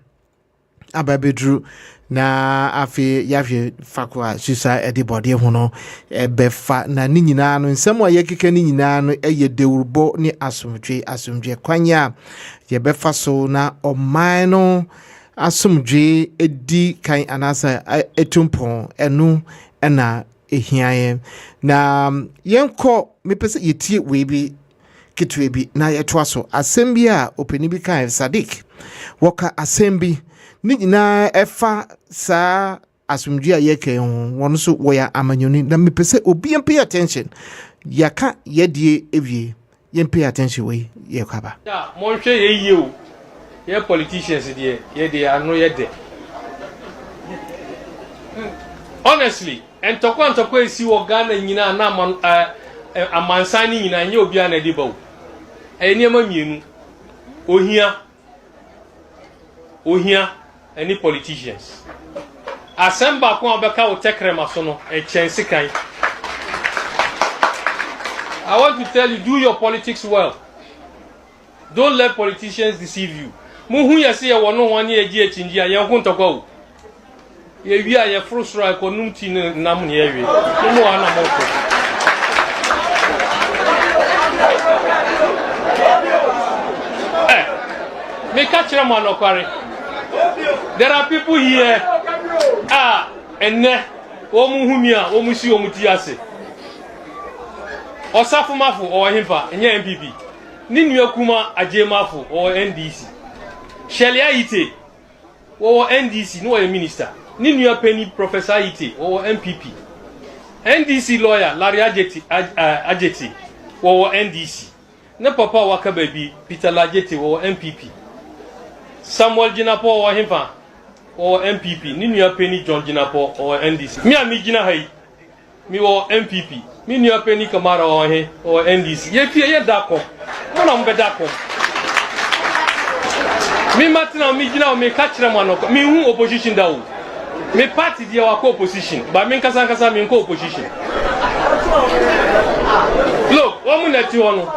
ababedru na afi yafi fakwa sisa edibode ho no ebefa na ni nyina no nsem a yekeka ni nyina no eye dewurbo ni asomdwe kwanya yebefa so na oman no asomdwe edi kan anasa etumpon enu na ehiaye na yenko mepese yetie webi kitwebi na yetwa so asembi a openi bi kan Sadik woka asembi ni nyina efa sa asumdua yeke won so wo ya amanyoni na mepese obi pay attention yaka yedie ewie yen pay attention we yekwaba ya monhwe ye o ye politicians die ye de ano ye de honestly and tokwa esi wo Ghana nyina na amansani nyina nye obi ana de bawo eniema mienu ohia any politicians asemba ko obeka wo tekrema so no chense kan. I want to tell you, do your politics well. Don't let politicians deceive you. Muhu ya se wo no wan ye gi achinji a ye ho ntokwa wo ye wi a ye frusra ekonum ti nam ne ye wi mo ana mo ko me catch them on okware. There are people here enne o mu humia o mu si o mu ti ase osafu mafu o himfa enye MPP ni nua kuma ajemafu o NDC Shelia Ite o NDC no a minister ni nua Penny Professor Ite o MPP NDC lawyer Larry Ajeti o NDC na papa waka baby Peter Lajeti o MPP Samuel Jinapo o himfa o MPP ni nua Penny John Jinapo o NDC mi ami gina hai mi o MPP mi nua Penny Kamara o he o NDC ye fie ye dako mo na mbe dako mi matina mi gina o me kachira manoko mi hu opposition dawo me party dia wa opposition ba mi nkasa mi nko opposition look o mu na ti wono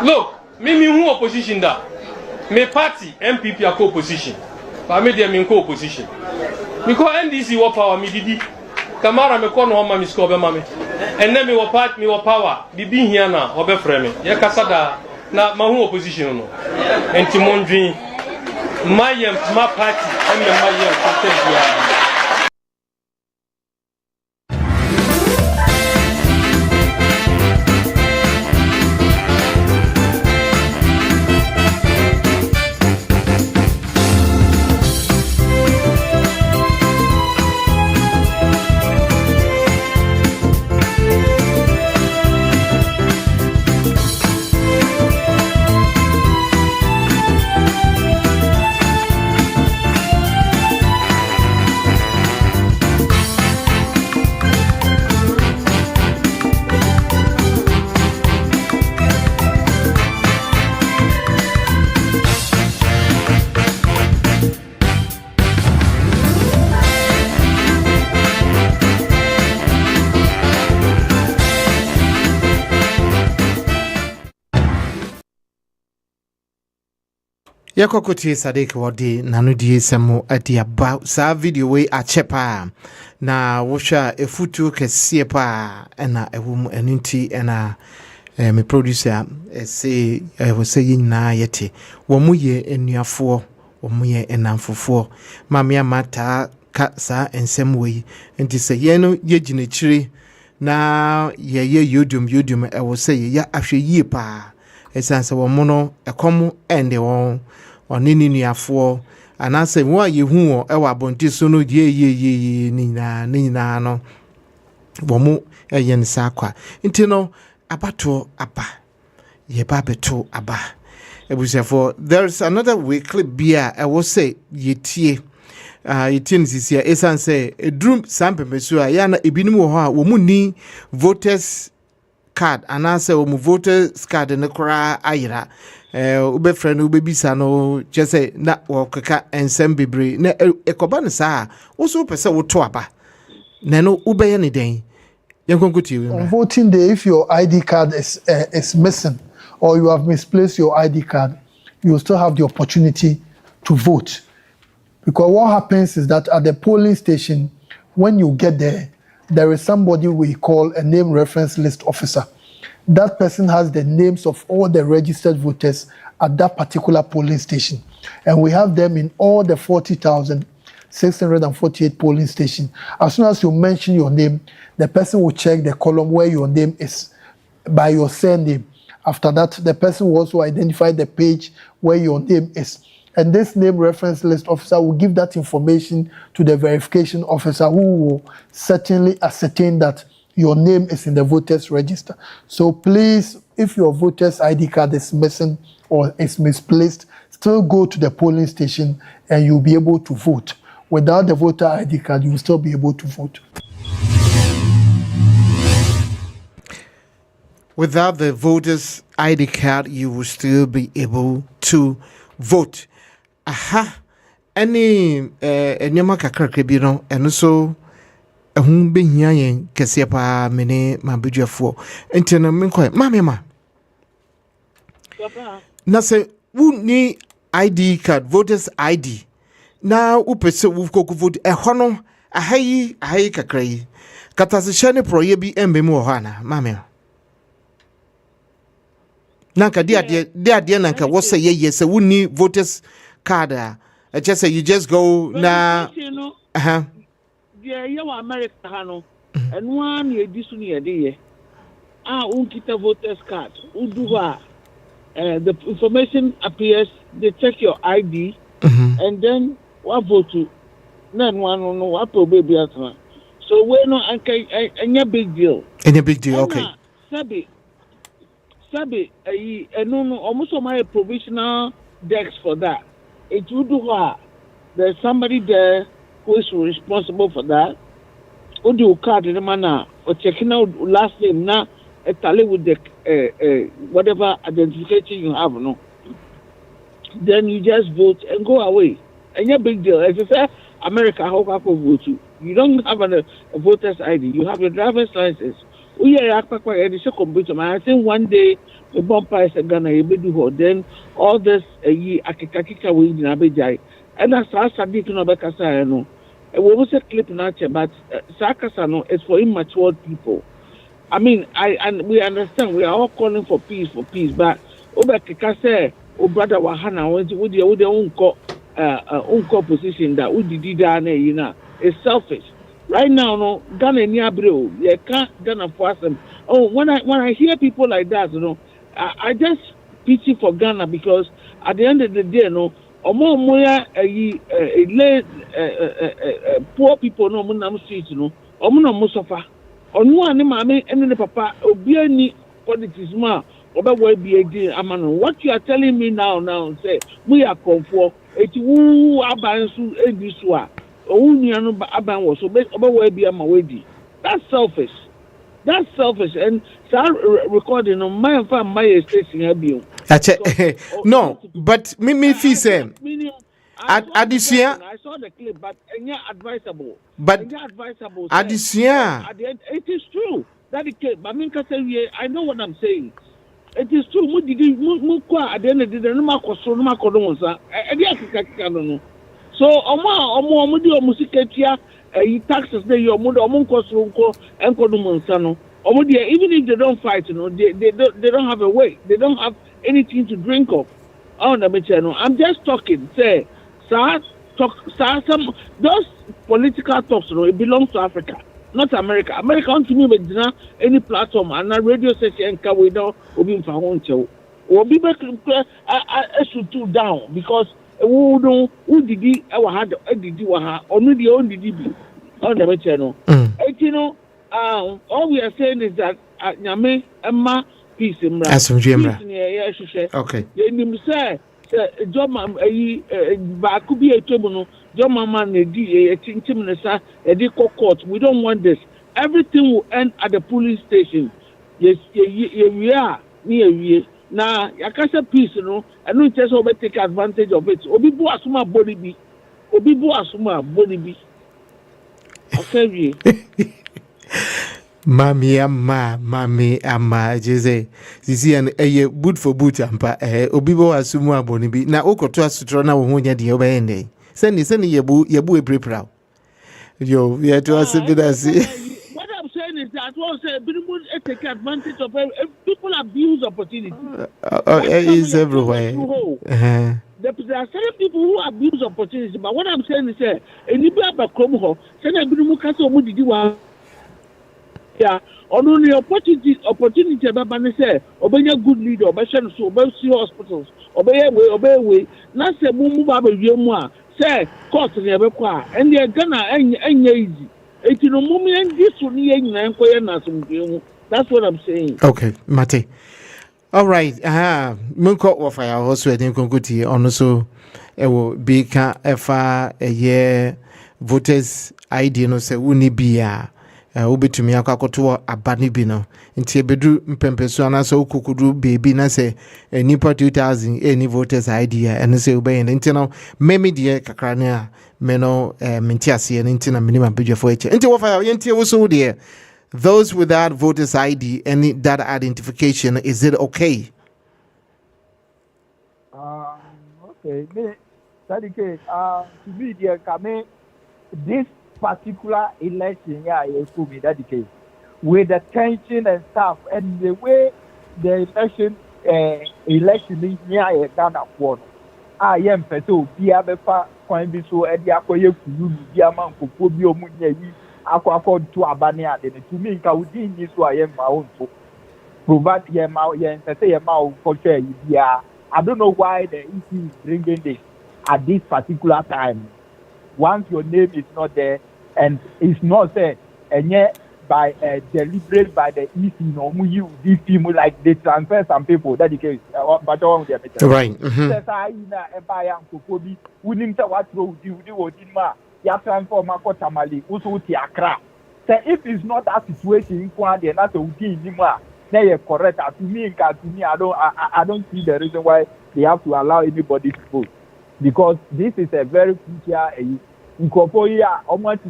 look mi hu opposition da me party MPP a opposition ba me dia mi nko opposition mi ko NDC wo power mi didi Kamara me ko no ma mi score be ma me enne mi wo part mi wo power bibi hia na obe frame ye kasada na ma hu opposition no enti mondwin mayem ma party emme mayem contest Yakokoti Sadik wadi nanudi semo ati about sa video we achepa na wosha efutu kesiye pa ena ewumu eninti ena me producer say wose yina yete wamuye enuafo wamuye enamfofo mamia mata ka sa ensem we enti se yeno yegine chiri na ye yodum wose ya ahwe yie pa esanse wo mono ekomu ende won onini nuafo and I say why you who ewa bonti so no ye ni na no womo yen sakwa nti no abato aba ye babeto aba ebusefo. There's another weekly beer I will say yetie yetin sisia esan say edrum sampe mesu a ya na ebinim wo ha wo mu ni voters card and I say wo voters card ne kora ayira ube friend ube bisa no just say na wo kaka ensem bebre na ekoba ne sa wo so pese wo to aba na no ube ye ne den on voting day, if your ID card is missing or you have misplaced your ID card, you still have the opportunity to vote. Because what happens is that at the polling station, when you get there, there is somebody we call a name reference list officer. That person has the names of all the registered voters at that particular polling station. And we have them in all the 40,648 polling stations. As soon as you mention your name, the person will check the column where your name is by your surname. After that, the person will also identify the page where your name is. And this name reference list officer will give that information to the verification officer who will certainly ascertain that your name is in the voters register. So please, if your voters ID card is missing or is misplaced, still go to the polling station and you'll be able to vote. Without the voter ID card, you will still be able to vote. Without the voters ID card, you will still be able to vote. Aha, any enyama kakra bi no eno so ehun behia yen kese pa mene mabudwafo enti na menko ma na se ni ID card, voters ID na upese wuko vote ehɔ no ahayi kakra yi katase ne proye bi embem wo hana mame nanka dia nanka wo say yes se wuni voters card just say you just go na yeah you America hano and one ye disu ni ade unkita voters card udu the information appears, they check your ID and then what vote to then one no what baby asma. So we no any big deal. Any big deal, okay. Sabi no almost my provisional decks for that. It would do there's somebody there who is responsible for that. Who do card in the manner or checking out last name now a tally with the whatever identification you have, no. Then you just vote and go away. And a big deal. As you say, America, how can vote you? You don't have a voter's ID. You have your driver's license. We are computer. I think one day the bumper is gonna do. Then all this akikakika we in Abijay. And that's how Sadiq no Bekasa no. We was a clip nature, but Sakasano is for immature people. I mean, we understand we are all calling for peace, but Obekika say, oh brother Wahana, with your own position that we did that, it's selfish. Right now, no, Ghana near bro, you can't Ghana force them. Oh, when I hear people like that, I just pity for Ghana because at the end of the day, poor people no munam street, suffer. What you are telling me now say we are comfort that's selfish. And recording on my station. No, but me fee say I saw the clip, but advisable. It is true that I know what I'm saying. It is true. At the end of the day, so taxes even if they don't fight, they don't have a way. They don't have anything to drink of. I'm just talking. Say, those political talks, it belongs to Africa, not America. America wants to me any platform and a radio station we don't be found. We'll be back. I should do down because Who did he ever had a did you only the only DB on the channel? All we are saying is that Yame Emma peace in okay. You say, Joma, could be a tribunal, Joma man, a tintimnessa, a deco court. We don't want this. Everything will end at the police station. Yes, we are near we. Now, Yakasa peace, and no just over take advantage of it. Obibu asuma body be. Obibu asuma body be. Okay, Mami ama jeze sisi an eye boot for boot ampa obibo asumu aboni bi na okoto asutro na wo honya de obeyende send yebu eprepra yo we to asibidasi. What I'm saying is that once people take advantage of people abuse opportunity. It's everywhere. There are certain people who abuse opportunities, but what I'm saying is that anybody about Kromo, send a bit more castle. Yeah, only opportunity about say obey a good leader, obey so obey hospitals, obey way. Not say move up a say court never qua, and they're gonna end easy. It's no moment this will be that's what I'm saying. Okay, Mate. All right, Munko of fire also I think Konguti on also will be a year voters ID no say uni be ubetumi akwakoto abani bi no nti ebedu mpempeso ana so okukudu baby na say nipa 2000 any voters idea and say obey nti no memi de kakra ne a me no menti ase nti na minimum bedwefo eche nti wo fa yenti wo so de those without voters ID and that identification, is it okay? Okay, Dady Kay, to me there come this particular election, Dady Kay, with the tension and stuff, and the way the election is near Ghana for. I am peto, Biabefa, Coin Biso, Ediakoye, Biaman, Kupobio Munya, Aqua to Abania, to me, Kaudin is who I am my own. Provide your mouth, and say your mouth culture. Yeah, I don't know why the EC is bringing this at this particular time. Once your name is not there, and it's not said, and yet by deliberate by the EC, you these people like they transfer some people. That the case, but all the right. Transform Tamale, also Tiakra. So if it's not that situation in Kwande and that's a routine, they correct. To me, I don't see the reason why they have to allow anybody to vote, because this is a very crucial. Nkopoya, almost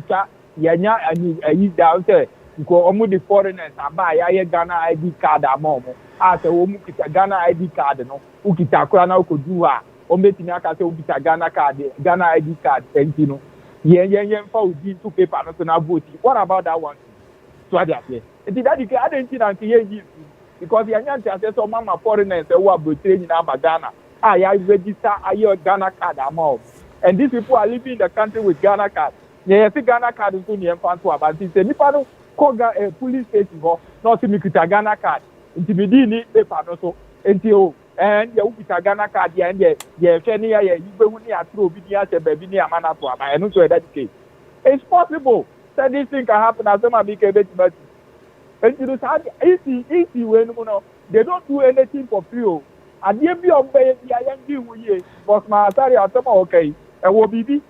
yanya and down there. Because almost the foreigners buy a Ghana ID card among. After Omukita Ghana ID card, no, Ukita Krana Kodua, Ometinaka Ukita Ghana ID card, and you know. For two paper national voting. What about that one? So I did Dady Kay. I didn't think because the Yanyan says some mama foreigners who are training in Ghana. I register a Ghana card amount. And these people are living in the country with Ghana card. Yeah, see Ghana card is only important, but it's a Nipano call a police station or not to make it a Ghana card. Intimidini paper so until and you with a Ghana card and you only have to obedience a baby near Manatoa. I know to that case. It's possible that this thing can happen as a big bit, but and you know, easy when they don't do anything for free. At the end of the day, but my sorry, I'm okay. I will be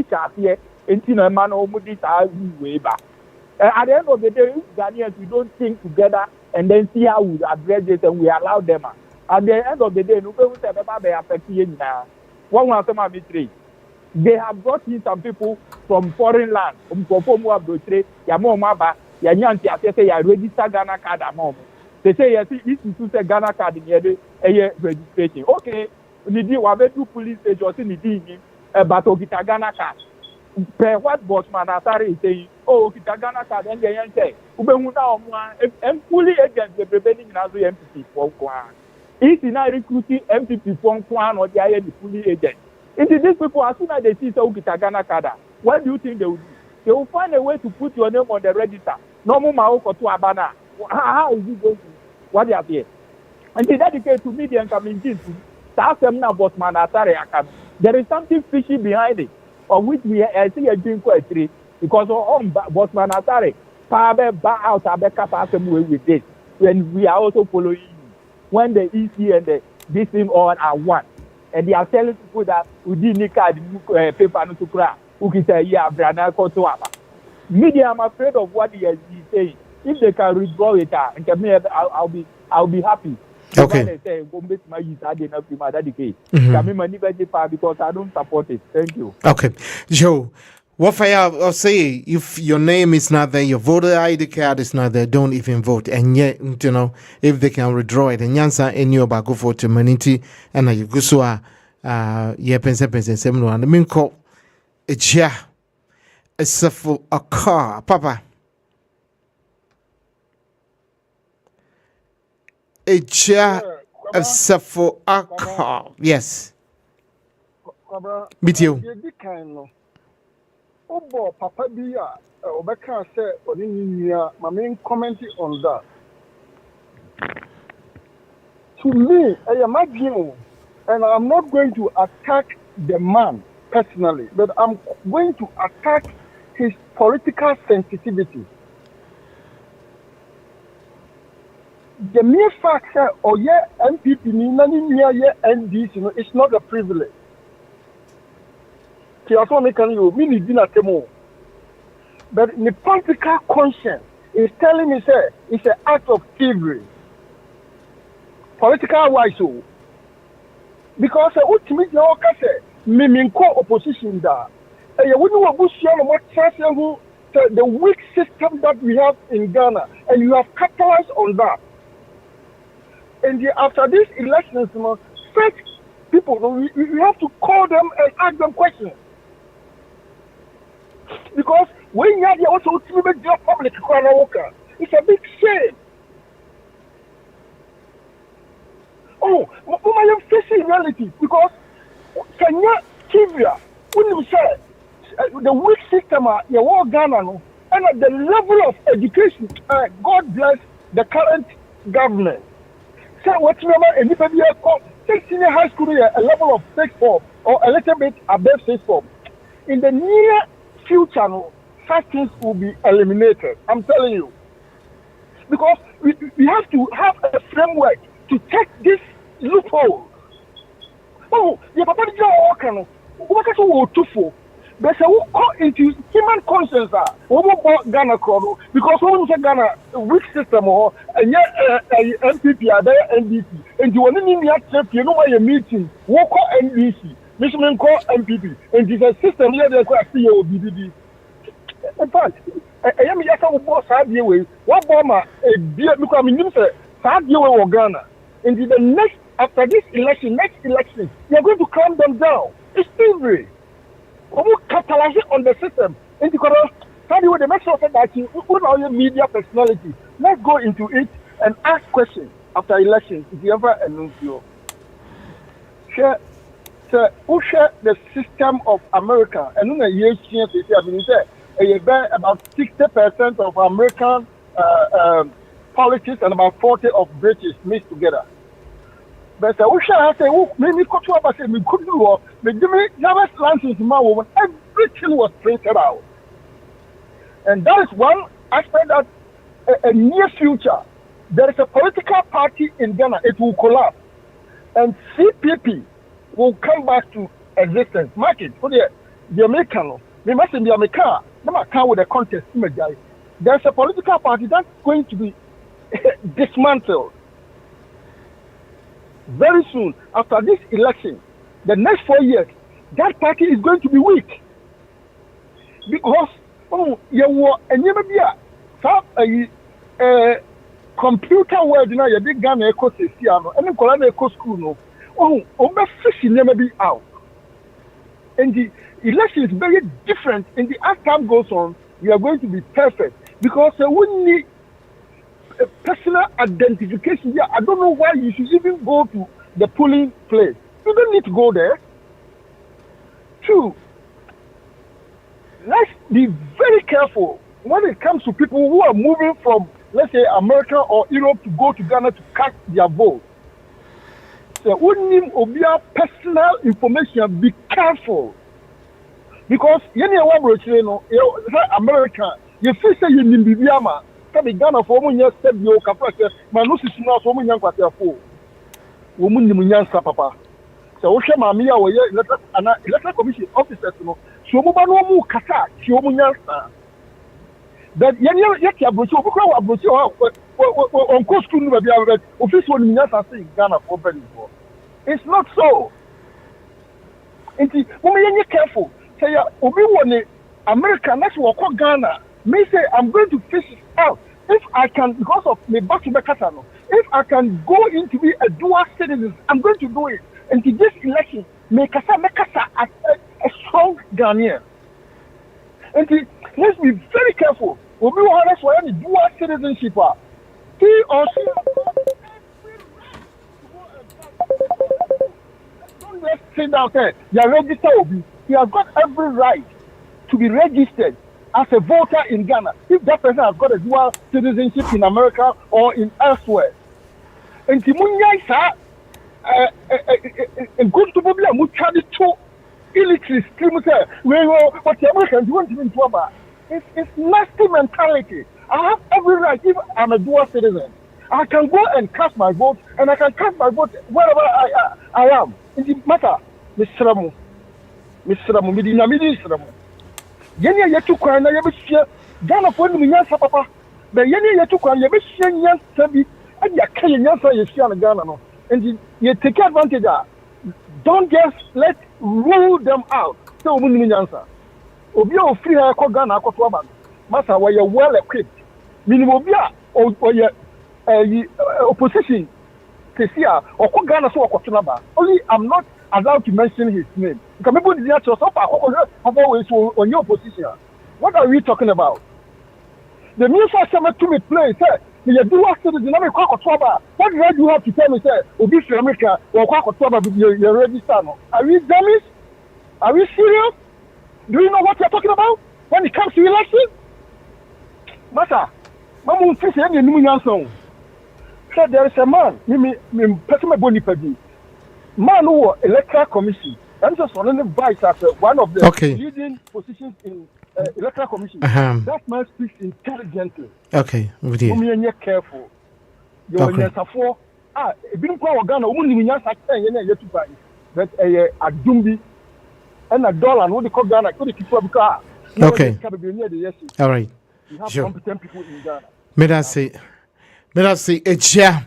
chat here until a man or this way back. At the end of the day, Ghanaians, we don't think together and then see how we address this and we allow them. At the end of the day, they have brought in some people from foreign land. Register Ghana card among. They say yes, this is a Ghana card in the registration. Okay, we need to police station, but Okita Ghana card. Per what Bosman Asari is saying, oh, Okita Ghana card, and they say, and fully against the preventing Nazi MPP for Kwan. If you not recruiting MPP from Kwan or the fully agent. It is these people, as soon as they see Okita Ghana card, what do you think they will do? They will find a way to put your name on the register. No more Maoko to Abana. How is it going to? What they have here? And Dady Kay to me, the incoming There is something fishy behind it, of which I think a drink quite three because Bosman Atare, Pabe ba out Abeka with this. When we are also following you. When the EC and this thing all are one. And they are telling people that we didn't need paper to cry. Who can say, yeah, Brana Kotoaba. Media, I'm afraid of what he is saying. If they can withdraw it, I'll be happy. Okay. Because I don't support it. Thank you. Okay. Joe, what I'll say, if your name is not there, your voter ID card is not there, don't even vote. And yet, you know, if they can withdraw it, and Yansa and you go for community, and you go so, pense, seminal, and the mean call a chair, a car, Papa. A chair, for a car. Yes. Meet you. Papa Bia, Obeka said, my main comment on that. To me, I am arguing, and I'm not going to attack the man personally, but I'm going to attack his political sensitivity. The mere fact that MPP NDC, it's not a privilege. But the political conscience is telling me say it's an act of thievery. Political wise, so because ultimately meaningful opposition there. The weak system that we have in Ghana, and you have capitalized on that. And after these elections, such people, we have to call them and ask them questions. Because when you have also the public, it's a big shame. Oh, I am facing reality because Kenya, Kivia, when you say the weak system, Ghana, and at the level of education, God bless the current government. So what's remember anybody senior high school a level of 6.4 or a little bit above 6.4. In the near future, such things will be eliminated. I'm telling you. Because we have to have a framework to take this loophole. Oh, yeah, Papa, what is it? But so we call into human conscience, Ghana because when you say Ghana weak system and yet MPP are there NDC, and you want to you know why you're meeting, we call NDC, Michigan call MPP, and this is a system here they call CEO BDD. In fact, I am just a boss idea way. What bomber a beer because I mean, sad year with Ghana. And the next after this election, you're going to calm them down. It's thievery. We will capitalize on the system. And because the make sure that you put all your media personality. Let's go into it and ask questions after elections. If you ever announce you share the system of America, and in a year, about 60% of American politics and about 40% of British mixed together. But I wish I say, maybe could me could do everything was printed out. And that is one aspect that a near future, there is a political party in Ghana, it will collapse. And CPP will come back to existence. Mark it for the American, they must be American, with a contest. There's a political party that's going to be dismantled. Very soon, after this election, the next 4 years, that party is going to be weak. Because, you were a computer world, you know, you big Ghana ecosystem, and then Colana Eco School, fish never be out. And the election is very different, and as time goes on, we are going to be perfect. Because we need a personal identification here. I don't know why you should even go to the polling place. You don't need to go there. Two, let's be very careful when it comes to people who are moving from, let's say, America or Europe to go to Ghana to cast their vote. say, when obia personal information, be careful. Because you know what America, you feel say you need Bibiama, can be Ghana for women, step your capacity, Manusi Sina, woman young Quatia, woman Munyansa Papa. So, Mamia, or electoral commission officers, so Mubano Kata, Shomunyansa. That yet you on coast to be official in Ghana for before. It's not so. And when you're careful, say, Obi one American, that's what Ghana may say, I'm going to fish it out. If I can, because of me back to Bekatano, if I can go into be a dual citizen, I'm going to do it. And to this election, make us a strong Ghanaian. And let's be very careful. We'll be honest for any dual citizenship. He or she don't just sit down there. You're registered. He has got every right to be registered as a voter in Ghana. If that person has got a dual citizenship in America or in elsewhere. And Timunya is good to be a mutual to illiteracy. What the Americans want to do about. It's nasty mentality. I have every right, if I'm a dual citizen. I can go and cast my vote, and I can cast my vote wherever I am. It doesn't matter. Mr. Ramu, Medina, Yenya Yatu Kwana, Yabishia, Ghana for Minyasa Papa, the Yenya Yatu Kwana, Yabishian Sabi, and Yakan Yasa Yashian Ghana. And you take advantage of. Don't just rule them out. So, Munyansa. Obia free her Ghana Kotwaban. Massa, where you're well equipped. Minimobia or your opposition, Kesia, or Ghana so Kotunaba. Only I'm not allowed to mention his name. Because people did not have always on your position. What are we talking about? The minister summoned to me play, sir. You do ask the dynamic Kwakotwaba. What right do you have to tell me, sir? Obi for America or Kwakotwaba with your register? Are we dummies? Are we serious? Do you know what you're talking about when it comes to election? Master, Mamu Fish and Numian song. Said there is a man, Pesima Bonipadi, man who electoral commission, and just on the vice as one of the leading positions in electoral commission. That man speaks intelligently. Okay, with you. You're careful. You're in for being called Ghana, only when you're yet to buy, but a Dumbi. And a dollar, what they call Ghana, could keep up car. Okay. All right. You have competent people in Ghana. May I say, it's yeah.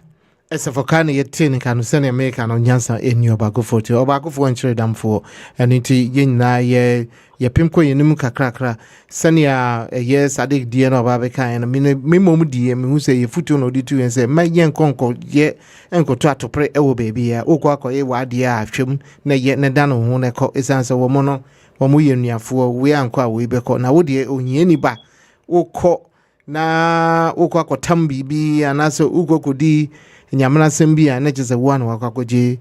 As a Fokani, yet tin can send a make an onyansa in your bago for two or bago for 1 trade for and into yin na ye pimco yenimuka crackra. Sanya a yes, I dig dear no babeca and a mimo diem who say your foot on D2 and say, my young concord yet and go try to pray, oh baby, oh quack or a dear, chum, na yet nedano who neco is answer womono, or muya for we unquire we beco. Now would ye only any ba, oh co na ukwa kwa tambi bi anaso uko kudi nyamana sembi anaje one wakwakoje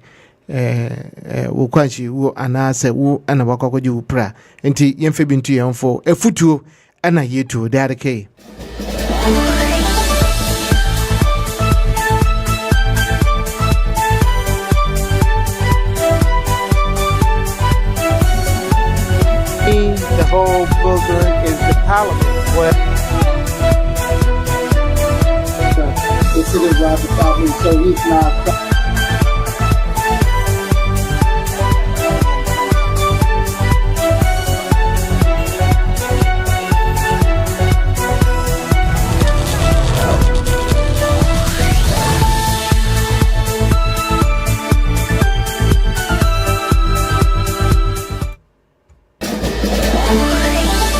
ukwanchi wo anase wo ana wakwakoje upra enti yemfe bintu yemfo efutuo ana yetu Dady Kay. The whole booger is the parliament. This is Robert Bobby, so he's not.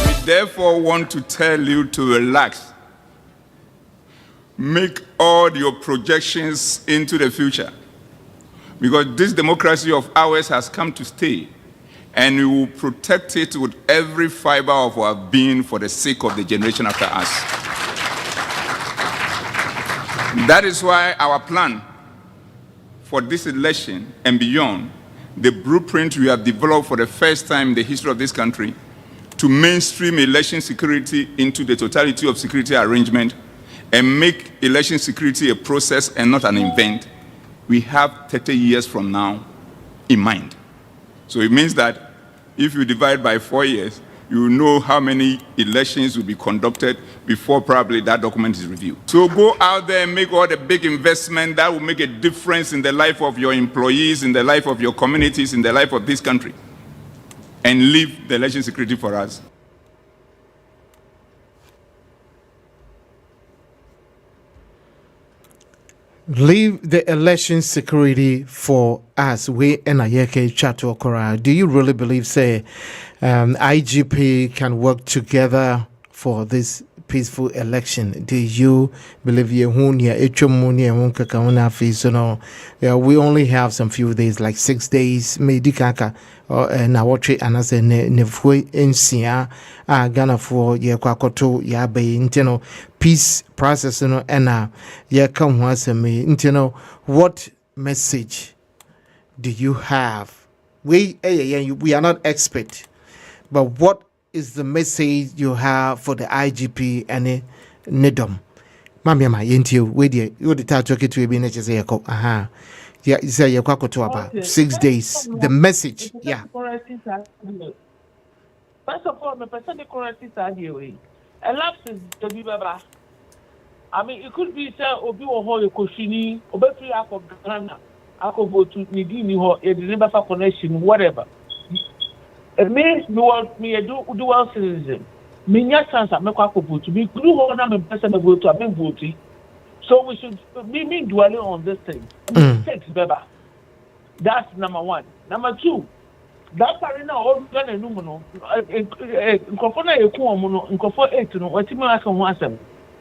We therefore want to tell you to relax. Make all your projections into the future, because this democracy of ours has come to stay, and we will protect it with every fiber of our being for the sake of the generation after us. That is why our plan for this election and beyond, the blueprint we have developed for the first time in the history of this country to mainstream election security into the totality of security arrangement and make election security a process and not an event, we have 30 years from now in mind. So it means that if you divide by 4 years, you will know how many elections will be conducted before probably that document is reviewed. So go out there and make all the big investment that will make a difference in the life of your employees, in the life of your communities, in the life of this country, and leave the election security for us. Leave the election security for us. We and Ayeke Chato Okora. Do you really believe, say, IGP can work together for this peaceful election? Do you believe we only have some few days, like 6 days, maybe kaka or na watch and as a nevoi NCA Ghana for ye kwakoto ya be inteno peace process no and ye come once me inteno. What message do you have? We are not expert, but what is the message you have for the IGP and NIDOM? Mami ma yenti we dey you dey talk to e be na chese yako aha yeah you say yako to about 6 days. The message, yeah. First of all, my person correctly said here. Elapses to be baba. I mean, it could be say obi wo ho yekoshini obefiri akọ Ghana akọ vote ni di ni ho e never for connection whatever. It means me do well citizen. Me nya chance make akọ vote me do ho na me person vote I mean vote. So we should be dwelling on this thing. Mistakes, baba. That's number one. Number two, that arena all Ghana no no. Nkofo na yeku omo no, nkofo 8 no, watimi aka ho asem.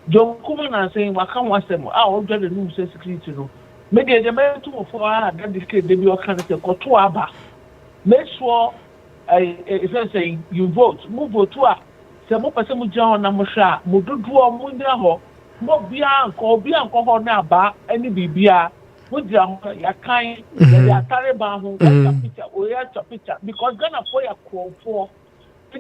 John Kuma na saying waka ho asem. All Ghana no say security no. Me dey the man to for Dady Kay dey be okan say koto aba. Make sure if say you vote, move vote to a. Say mo pese mo jan na mo hwa, mo dudu omo ndira ho. Mo bia nko ho na aba ani bibia. Would you kind picture because Ghana for your call for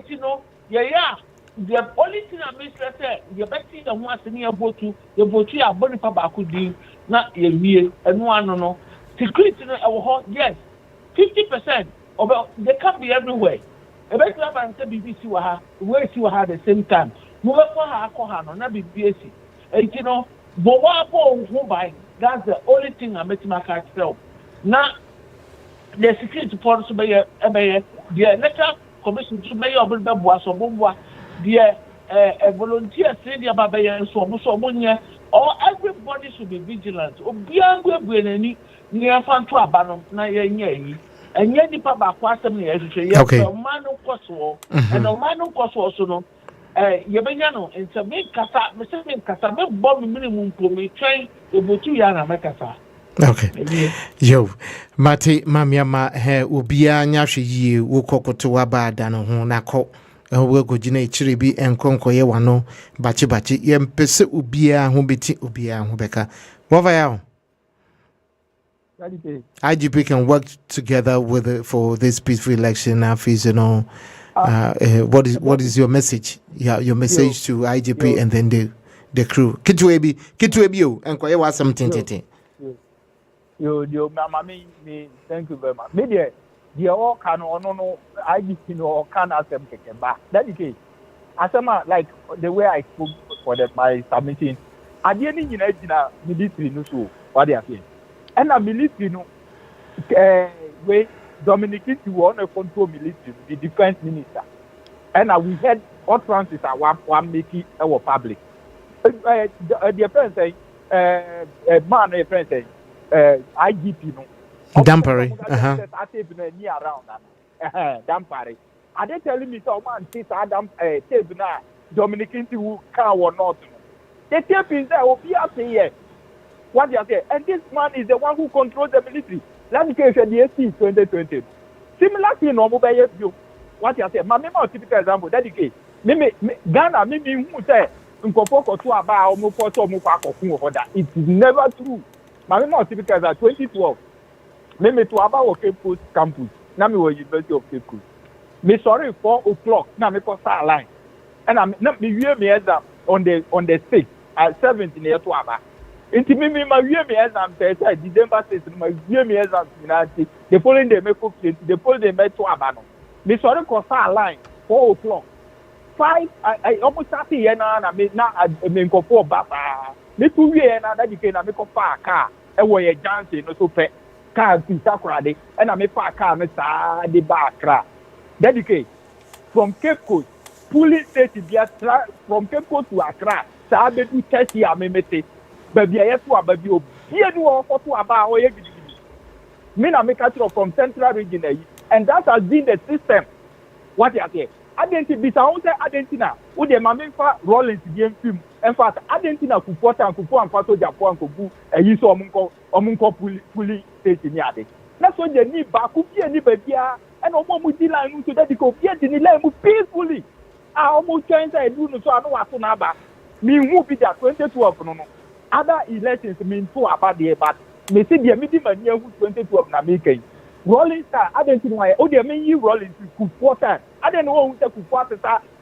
you know, the only thing I miss say you better the one senior vote to your vote to your body for Bakudi, not your meal and one no security yes 50% of they can't be everywhere. A better and say BBC where you had the same time. Move for her call her not be BSc. And you know, but what who buy. That's the only thing I make my car sell. Now, the security policy by the electoral commission to be able to boss or bomba, the volunteer say the Babaya and so or everybody should be vigilant. Or beyond any near fan to a banner, and yet the Papa Quasam, okay, a man of Kosovo, and a man of Kosovo also no. Yabanyano and to make Kasa, Mr. Kasa, bomb minimum to me train the Butu Yana Makasa. Okay. Yo, Mate Mamiama he ubia nyashi yi wukoko to waba dano honako. We go jine chiribi and konko ye wano bachi yem pese ubia humbiti ubia hubeka. Wavaya. IGP can work together with for this peaceful election now, you know. What is your message? Yeah, your message to IGP and then the crew. Kitwebi you and kwaya was something tete. Yo, mama me thank you very much. Media the all can no IGP no can ask them keke ba. Dady Kay. Asema like the way I spoke for my submission. Ade ni nyina military no so what they are saying. And a military no way Dominic Inti won a control military, the defense minister. And we had utterances at one making our public. The friend saying, man, a friend saying, IGP no. Dampari. I say near around Dampari. Are they telling me so man says Adam tape now Dominic Inti who can or not? The tape is there, will be up here. What they are saying, and this man is the one who controls the military. Let me say the 2020. Similar thing no mobile view. What you say? My typical example. Dady Kay. Ghana who say nkofo to aba o mo photo mo kwa kokun ho da. It is never true. My typical example 2012. To aba o Cape Coast campus. Na me University of Cape Coast. Me sorry 4 o'clock. Na me ko start line. And me exam on the 6th at 7th in the to aba. Inti me ma wie me exam say December 6 ma wie me exam finance. The following day make the following day make to abano. Me sorry ko sa line 4 o'clock. 5 I almost 30 years na me nko for baba. Me 2 years na Dady Kay na me ko fa car. E wo ye Jansen no so pe. Car fi Sakura de. E na me fa car me sa de ba Accra. Dady Kay from Cape Coast, pulling state from Cape Coast to Accra. Sa be do 30 years me mete. Baby I to baby o. Here no for to aba o ye gidi. Me na me catch from central region and that has been the system. What you say? Identity bisa on say Argentina. Wo de mame fa Rollins game film. In fact, Argentina ku port and ku and fato Japan ku bu eyi so omunko puli state ni ade. Na so je ni ba ku fie ni ba bia e no mo di line no so Dady Kay fie di ni line mu peacefully. Omo change e do no so anu waso na ba. Me hu bi da 2012 no. Other elections mean to about the but me see the meeting man here 2012 na make Rolling Star Argentina why o dey mean you Rolling ku quarter I don't know who say ku quarter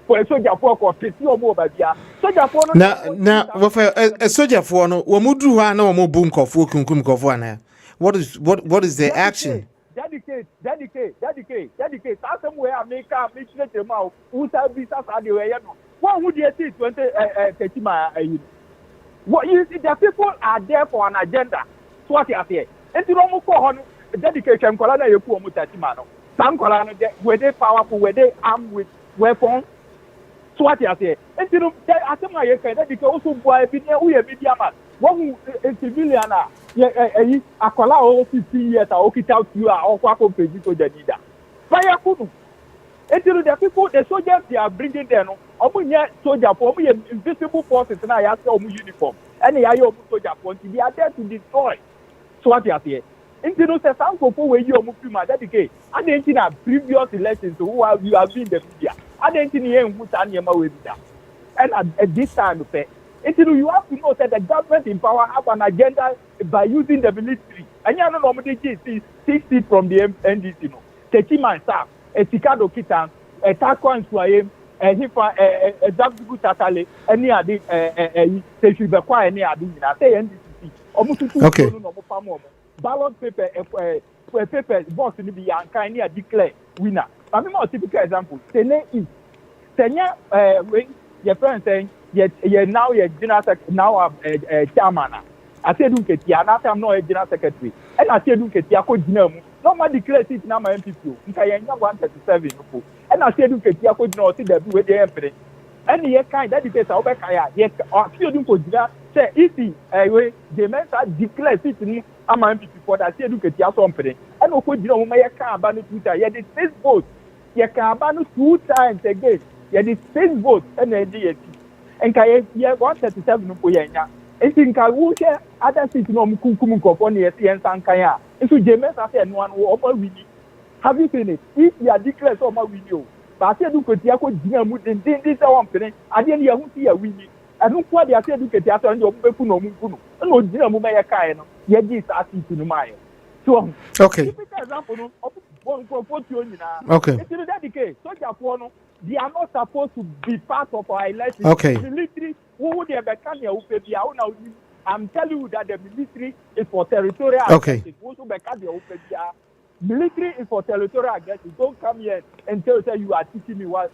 for a soldier for ko pesi o mo ba bia soldier for no na wo fa soldier for no wo mu duru ha na wo mo bu nkofo kunkum nkofo ana what is the action Dady Kay somewhere America me chile ma who say be sa dey we no one who dey 20 ma what you see the people are there for an agenda so what you say enti no mo ko ho no Dady Kay nkola na yeku o mo tatima no some nkola no were they powerful were they armed with weapons so what you say enti no asema ye kan Dady Kay also boy bi ne uye bi dia ma one civilian ye akola o 15 years o kita you are o kwa ko peji to the leader fire kunu enti no the people the soldiers they are bringing there no omunya soldier for omuye invisible forces na ya say omu uniform and ya omu soldier for they are there to destroy so what you say enti no say some people wey you omu film Dady Kay enti na previous elections who are you have been the media enti ni en hu ta niema we bi da and at this time enti no you have to know that the government in power have an agenda by using the military and you know omu dey 6 seats from the NDC no 30 man staff etikado kitan etakwan suaye hifa example tatale any ade say should be kwa any ade na say NDC omututu no no pam omo ballot paper box ni bi yankan ni declare winner I mean a typical example Sene is Senya when your friend saying you now your general secretary now chairman I said don't get ya na time no general secretary and I said don't get ya ko gina mu no ma declare seat na my MPP nka ya nya 137 no and I said don't get ya ko gina o see the we dey empire and ye kind Dady Kay sa obeka ya ye o see don't ko gina say easy we the men declare seat ni ama MPP for that say don't get ya so empire and o ko gina mo ma ye kan aba no Twitter ye the 6 votes ye kan aba no 2 times again ye the 6 votes and the nka ye 137 no ko ye nya enti nka wo hwe other seat no mkunkum nkofo ne yesi yensan kan a nso James say no an wo wini have you seen it if you are declare so wini o ba say du kotia ko gina mu din say one pene ade ne yahu ti ya wini anu kwa de say du kotia so nje obeku no mku no na ogina mu me ye kai no ye gi sa seat no mai so okay example no one nkofo ti onyina okay enti Dady Kay soldier for no they are not supposed to be part of our election okay military who they be can you pay bia now I'm telling you that the military is for territorial okay also be can you pay bia military is for territorial aggressive don't come here and tell you are teaching me what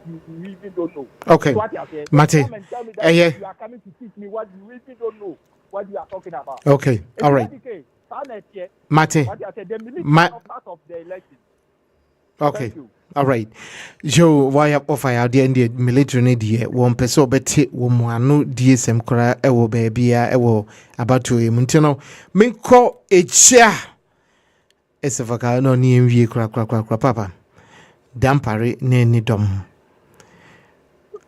you even don't know okay so what you say Mate you are coming to teach me what you even don't know what you are talking about okay all right Mate what you say the military is not part of the election okay all right Joe why up of I the end military need here one person beti wo mu anu DSM kra e wo ba bia e wo abato e muntino me ko echia esefaka no ni enwie kra papa dampare ne ni dom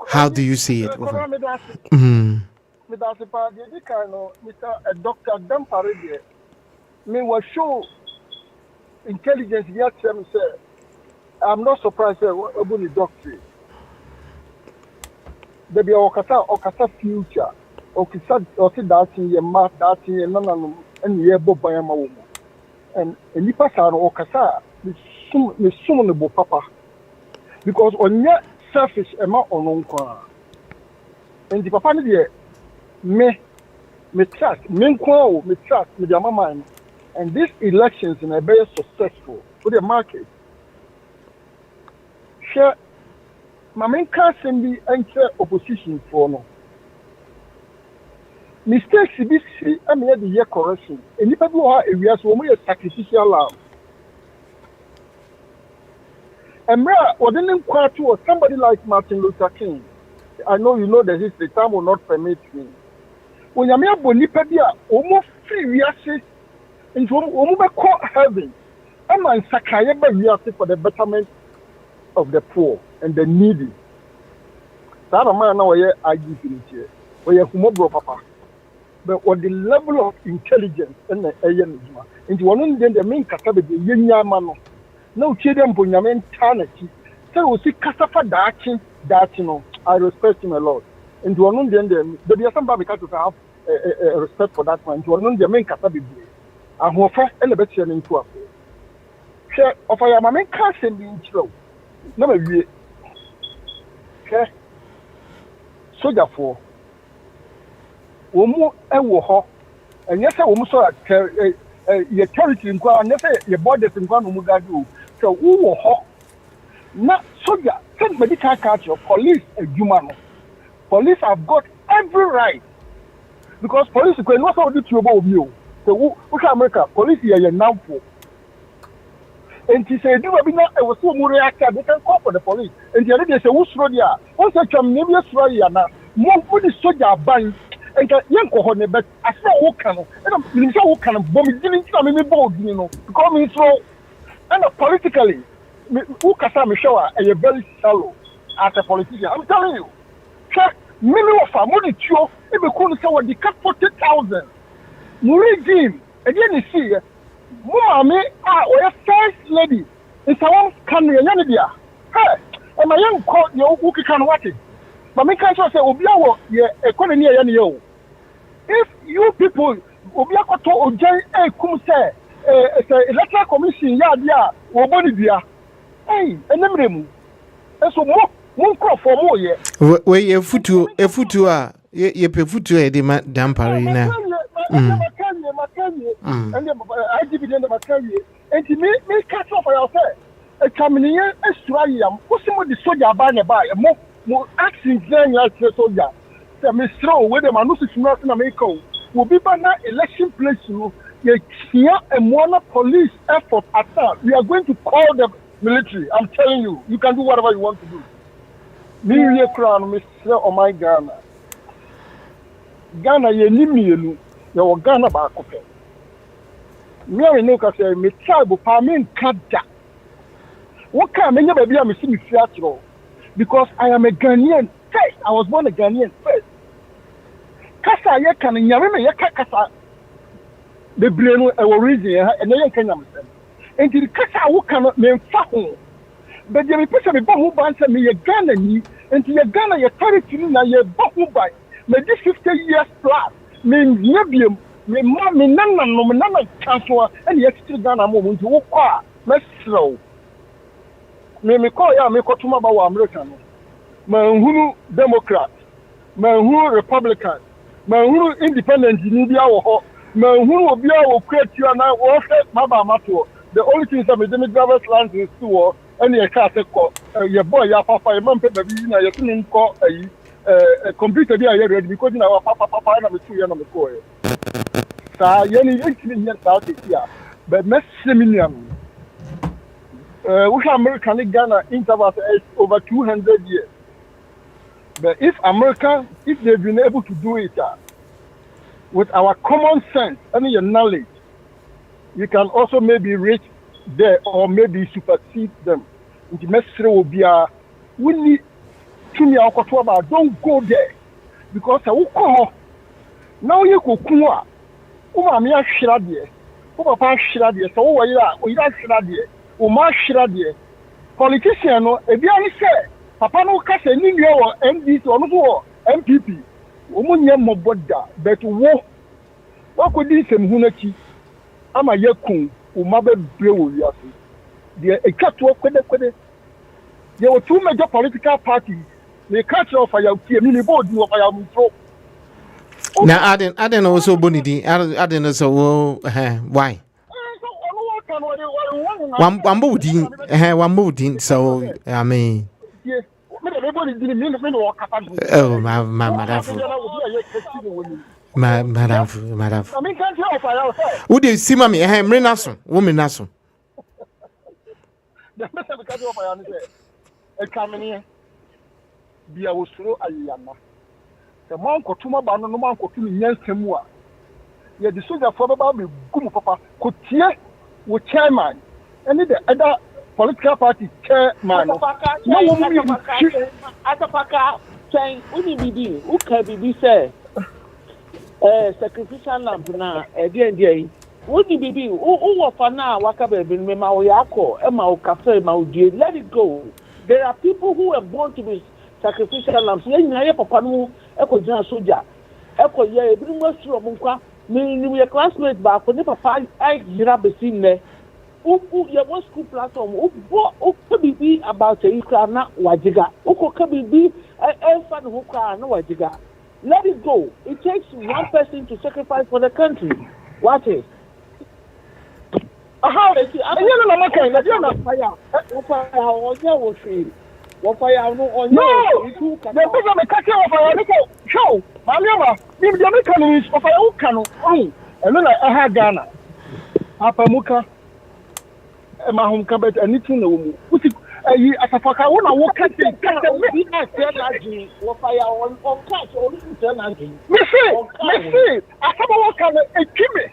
how do you see it Mr. Dady Kay no Mr. Dr. Dampare there me was show intelligence yet say I'm not surprised about the doctrine. There be okasa future. Okisa that in your math that in no and ye bo bayama woman. And nipa sa no okasa me sum no papa. Because on your selfish ema onon kwa. And the papa ni me me trust, me trust, me the mama, and these elections are very successful for the market. Share, my main can't be enter opposition for no. Mistakes be see, I mean the year correction. And if people are areas where we are sacrificial lamb. And or didn't quite to somebody like Martin Luther King. I know you know the history, time will not permit me. When you are Bonipedia, almost 3 years into almost heaven. I'm on Sakayaba for the betterment of the poor and the needy. That man now IGP here. Where you bro papa. But what the level of intelligence and the agency into one of the main category, the young man. No children, Bunyamin Tanaki. So we see Casafa Dachino. I respect him a lot. And one of them, there is somebody to have respect for that one. One of the main category. I offer elevation into a share of I am a main castle being true. Never be. Okay. So therefore, Omo Ewo, and yes, I almost saw your territory in Guan, and yes, your borders in Guan Mugadu. So, who ho not soldier, send medical culture, police, and human. Police have got every right because police is going to do to about you. So, who can America? Police here now for. And he said, do not I was so more reactive, they can call for the police. And the other day, say, who's Rodia? Once I come near Australia, more for the soldier band. And young cohort, but I saw who can, and I'm so who can bomb it, didn't tell me bold, you know, because me so. And politically, who can say Michelle are very shallow as a politician? I'm telling you, check many of our money to if we couldn't say what they cut 40,000. Regime, and then you see, Mummy, or a first lady, it's a one country and Yanibia. Hey, and my young court, you who can watch it. But me can't say, Obiawo, yeah, a colony, and if you people, Obiako to Ojay, come say, electoral commission yeah Obonibia. Hey, and them and so more crop for more yeah. Where ye futu ye pe futu e de damparina. And the IGP and the Macari and to me catch off yourself. A Caminian Australia, what's some of the soldier by a more acting then like the soldier. The Mistro with the Manus North America will be by now election place. Here and one police effort attack. We are going to call the military. I'm telling you, you can do whatever you want to do. Me here crown, Mr. Oh my Ghana. Ghana, ye nimi you Ghana back okay. Me I know say me tribe parmin kada. What can me baby am see me theatre because I am a Ghanaian first. I was born a Ghanaian first. Kasa ye kan nyame me ye kasa. The brain region and then can understand. And the Kasa who cannot name Faho. But the person of Bahu Bansa me a Ghana and to your Ghana, your territory now your Bahu by. May this 50 years plus mean Yabium, me mammy Nana, no Nana Chancellor, and yet still Ghana moment to walk. Let's slow. May me call ya, me Kotuma Bawa American. Manhulu Democrat, Manhulu Republican, Manhulu Independent in India or man who will be able to create you and I will say Mama Mato. The only thing is that the driver's license is to and your car your boy, your papa, your mom, baby, you couldn't call a computer there ready because in our papa and I'm 2 years on the coil. So, you 18 years out here, but Maximilian, we American Ghana interval over 200 years. But if America, if they've been able to do it, with our common sense and your knowledge, you can also maybe reach there or maybe supersede them. The message will be we need to don't go there because I will call now you go Kuma. Umamia Shradie, Papa Shradie, so we are Shradie, Uma Shradie. Politician, if you say, Papa no cast a New York MD or MPP. Umunya moboda but what could this hunaki ama yakun umabe brew yasi the a cat work kwede there were 2 major political parties they catch off your mini board of your Now I didn't also bonity. I didn't also why. One moving, so I mean oh my madam. Would you see mommy a hammer nasso, woman nasso? The message because of my answer. A coming be a was slow ayama. The monk or two more no monk or 2 million semua. Yet the soldier for about me, good papa, could tear with chairman. Any the other political party chairman. No woman at the Paka saying, only be who can be say, sacrificial lamp now, a day. What did be who for now? Wakabe bin Memaoyako, Emma Cafe, Maudi, let it go. There are people who are born to be sacrificial lambs. Yen Papanu, Echo Jan Soja, Echo Ye, bring us to Munka, meaning we are classmates back for never 5 Jira Besine. Who your one school platform, who could be about a Ukrana Wajiga, who could be a fan who can no Wajiga. Let it go. It takes one person to sacrifice for the country. What is? How is it? I don't know. Fire. No, the person catching of fire. Show, Maliama, the mechanism of fire. And then I had Ghana. Apamuka, Mahum Cabet, and anything. As a fucker, I want to walk at the fire on catch or energy. Messi, I come walk on a kimmy.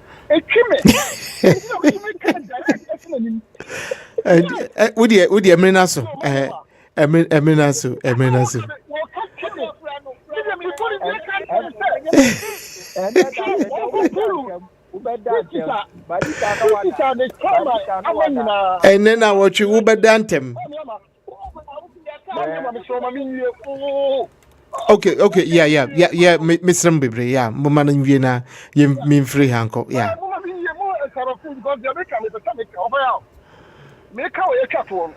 Would you Minaso? Minaso. And then I watch you Uber Dantem. Okay, yeah, Mr. Mbibri, yeah, Woman in Vienna, you mean free Hanko, yeah. Make our cattle.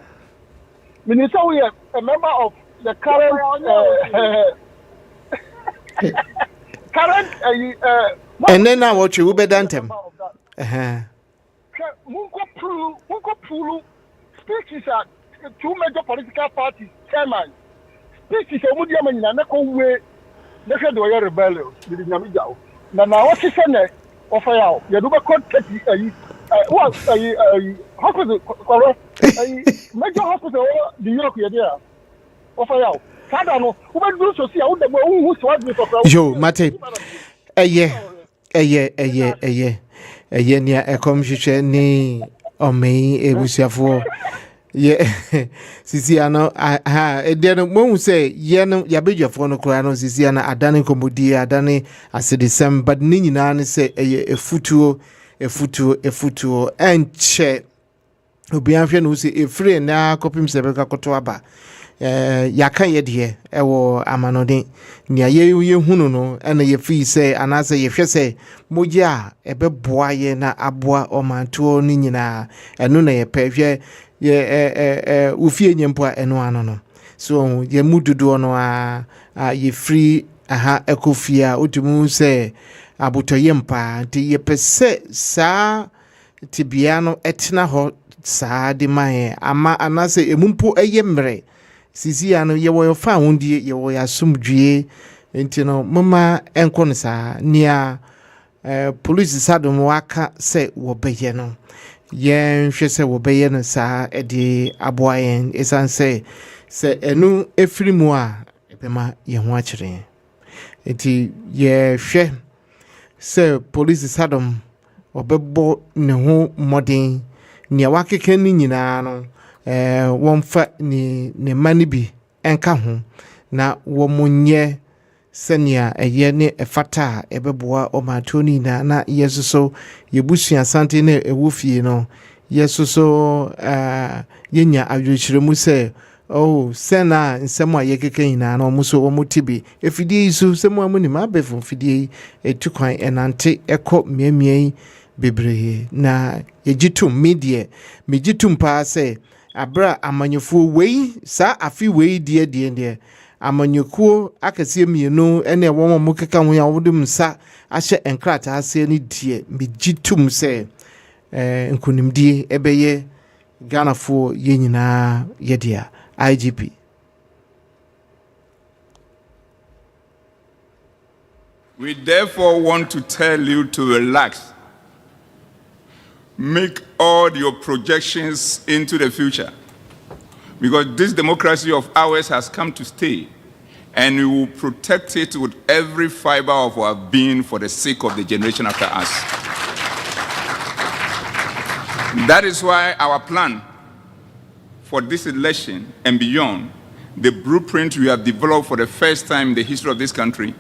Minister, we are a member of the current and then I watch you Uber Dantem. Mungo Pulu speeches at 2 major political parties, chairman. Speeches of Mudiam and Nanako way, they said they were rebellious. Now, what is the of a you do a contact hospital, major hospital, the Europe, of a Sadano, who will do so see out the who's Joe, Mate, a year, a commission ni or me, a Busia. Yeah, Sisiano, then won't say, Yano, Yabeja Fono Crano, Sisiana, Adani Comodia, Adani, as a December, but Nina say a futuo, and che. Obianfian who say a free and now copy Sebeka Kotoaba. Yaka ye ewo amanode nia ye huno ena ye fi say anase ye hwe say moja ebeboa ye na aboa omanto ni nyina eno na ye pehwe ye ufie nyempo eno ano no so ye mududo no a ye free aha ekofia otumu say abotoye mpa nti ye pese sa tibiano etna ho sa de mae ama anase emumpo eyemre sisi ano ye wo fa wondie ye wo yasumdue enti no mama enkon sa nia police sadom waka se wo beye no ye hwe se wo beye no sa edi aboayen esan se enu efirimu a ebema ye ho akire enti ye hwe se police sadom obebo ne ho modern nia wakeke ni nyina no wonfa ni mani bi enka ho na womunye senia eye ne efata ebeboa omatoni na yesuso yebusu asante na ewufie no yesuso yenya adwechiremu se sena nsemo ayekeke ina na omuso omotibi efidie isu semo amuni mabefo fidie etukwan enante ekọ miemie bebre na yejitum media mejitum pa se abra amanyofu wei sa afi wei die amanyekuo akese mienu ene wo mo keka ho ya wodum sa ahye enkrata ase ni die megitum se nkunimdie ebeye Ghana fo yenyina yedia IGP. We therefore want to tell you to relax. Make all your projections into the future. Because this democracy of ours has come to stay, and we will protect it with every fiber of our being for the sake of the generation after us. That is why our plan for this election and beyond, the blueprint we have developed for the first time in the history of this country,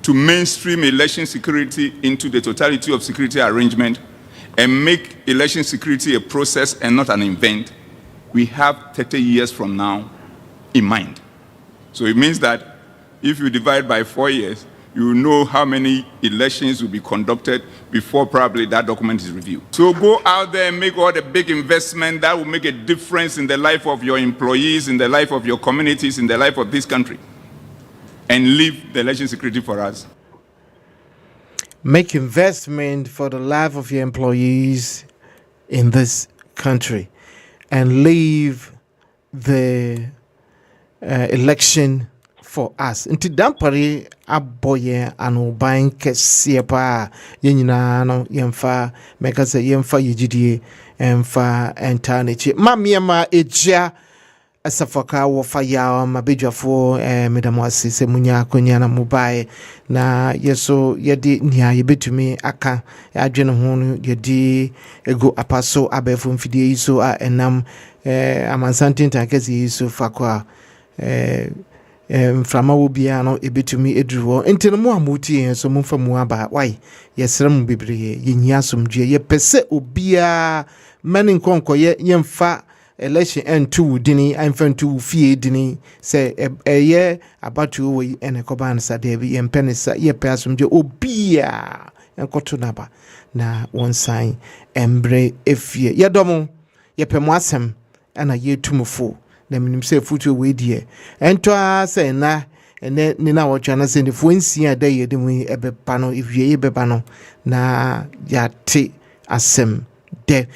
to mainstream election security into the totality of security arrangement and make election security a process and not an event, we have 30 years from now in mind. So it means that if you divide by 4 years, you will know how many elections will be conducted before probably that document is reviewed. So go out there and make all the big investment that will make a difference in the life of your employees, in the life of your communities, in the life of this country. And leave the election security for us. Make investment for the life of your employees in this country and leave the election for us. Nti dampari aboye anoban kese pa yenyina no yemfa meka se yemfa yigidie emfa enternechi mamiema eja asafaka wo faya mabedwafo medamo asese munya konya na mobile na yeso yedi nia yebetumi aka adwene ho no yedi ego apaso abefo mfidie iso a enam amansantin tankesi iso fakwa mframa wo bia no ebetumi edruwo entene mo amuti so mumfa mu aba wai yesrem bebre yenyia somdue yepese obia mani nkonkoye yemfa election and2 dini amfantu fie dini se eye abatu we ene koban sa debi yempenisa yepe asomdue obia enkoto naba na one sign embre efie yedomo yepe mo asem ana yetumfo na minim se futu we die ento ase na ene ni na wocha na se ni fuensi ada yedemu ebepa no ewie yebeba no na yate asem de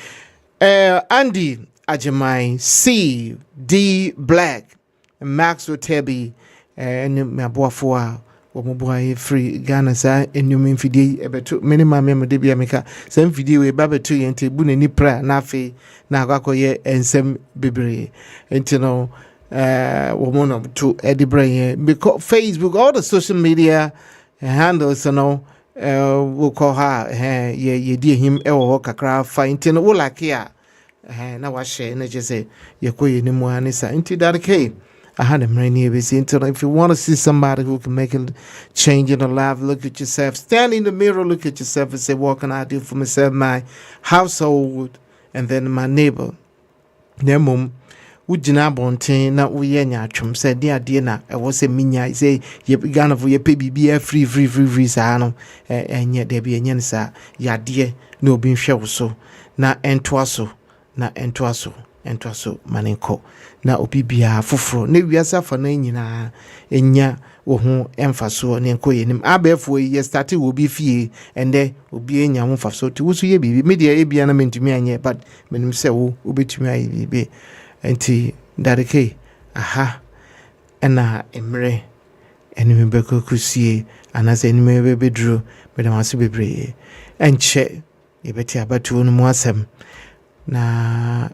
Andy Ajimai C D Black Max Otebi and Mabuafua Womboy free Ghana sa enum mfidi ebeto minimum memo de bia meka sam video we babeto yente bu nani pra na afi na akwakoye ensem bebre enti no womono to edibre because Facebook all the social media handles no we call her ye die him ewo kakra fa enti no wo like ya na wa share na je say ye koye ni mu anisa enti Dady Kay I had a many if you want to see somebody who can make a change in your life, look at yourself. Stand in the mirror, look at yourself and say, what can I do for myself, my household, and then my neighbor? Then mum, would you not bontain, not we yachum, said, dear na, I was a minya, say, ye began for your baby be free, sano, and yet there be a yensa, ya dear, no being show so, na entwaso, maninko. Na obibia foforo na wiasa fa na nyina enya wo ho emfaso ne nko yenim abefo ye start wo bi fie ende obi enya ho faso ti wusu ye bibi media e bia na mentumi anye but menim se wo obetumi aye bibi enti Dady Kay aha ena emre enime beko kusie anase enime bebedro medamase bebre enche yebeti abatu no mu asem na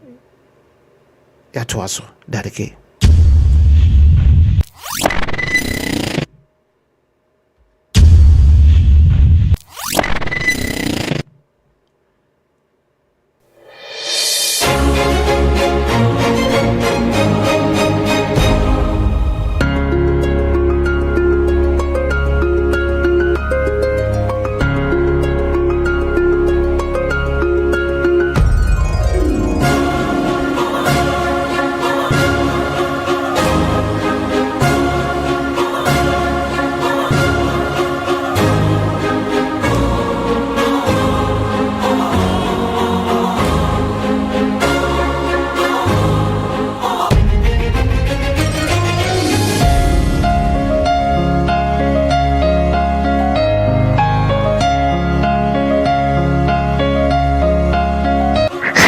yatoaso Dady Kay.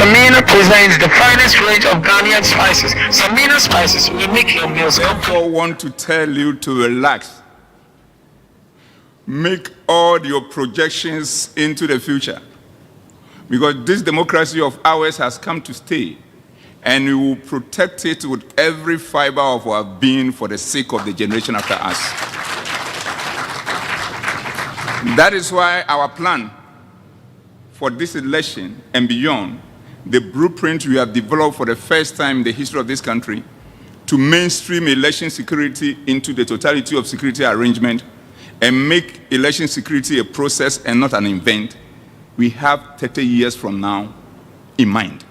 Samina presents the finest range of Ghanaian spices. Samina spices will make your meals comfortable. I therefore want to tell you to relax. Make all your projections into the future. Because this democracy of ours has come to stay. And we will protect it with every fiber of our being for the sake of the generation after us. That is why our plan for this election and beyond, the blueprint we have developed for the first time in the history of this country to mainstream election security into the totality of security arrangement and make election security a process and not an event, we have 30 years from now in mind.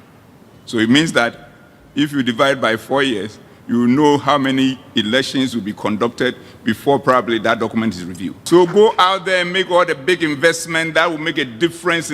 So it means that if you divide by 4 years, you will know how many elections will be conducted before probably that document is reviewed. So go out there and make all the big investment that will make a difference in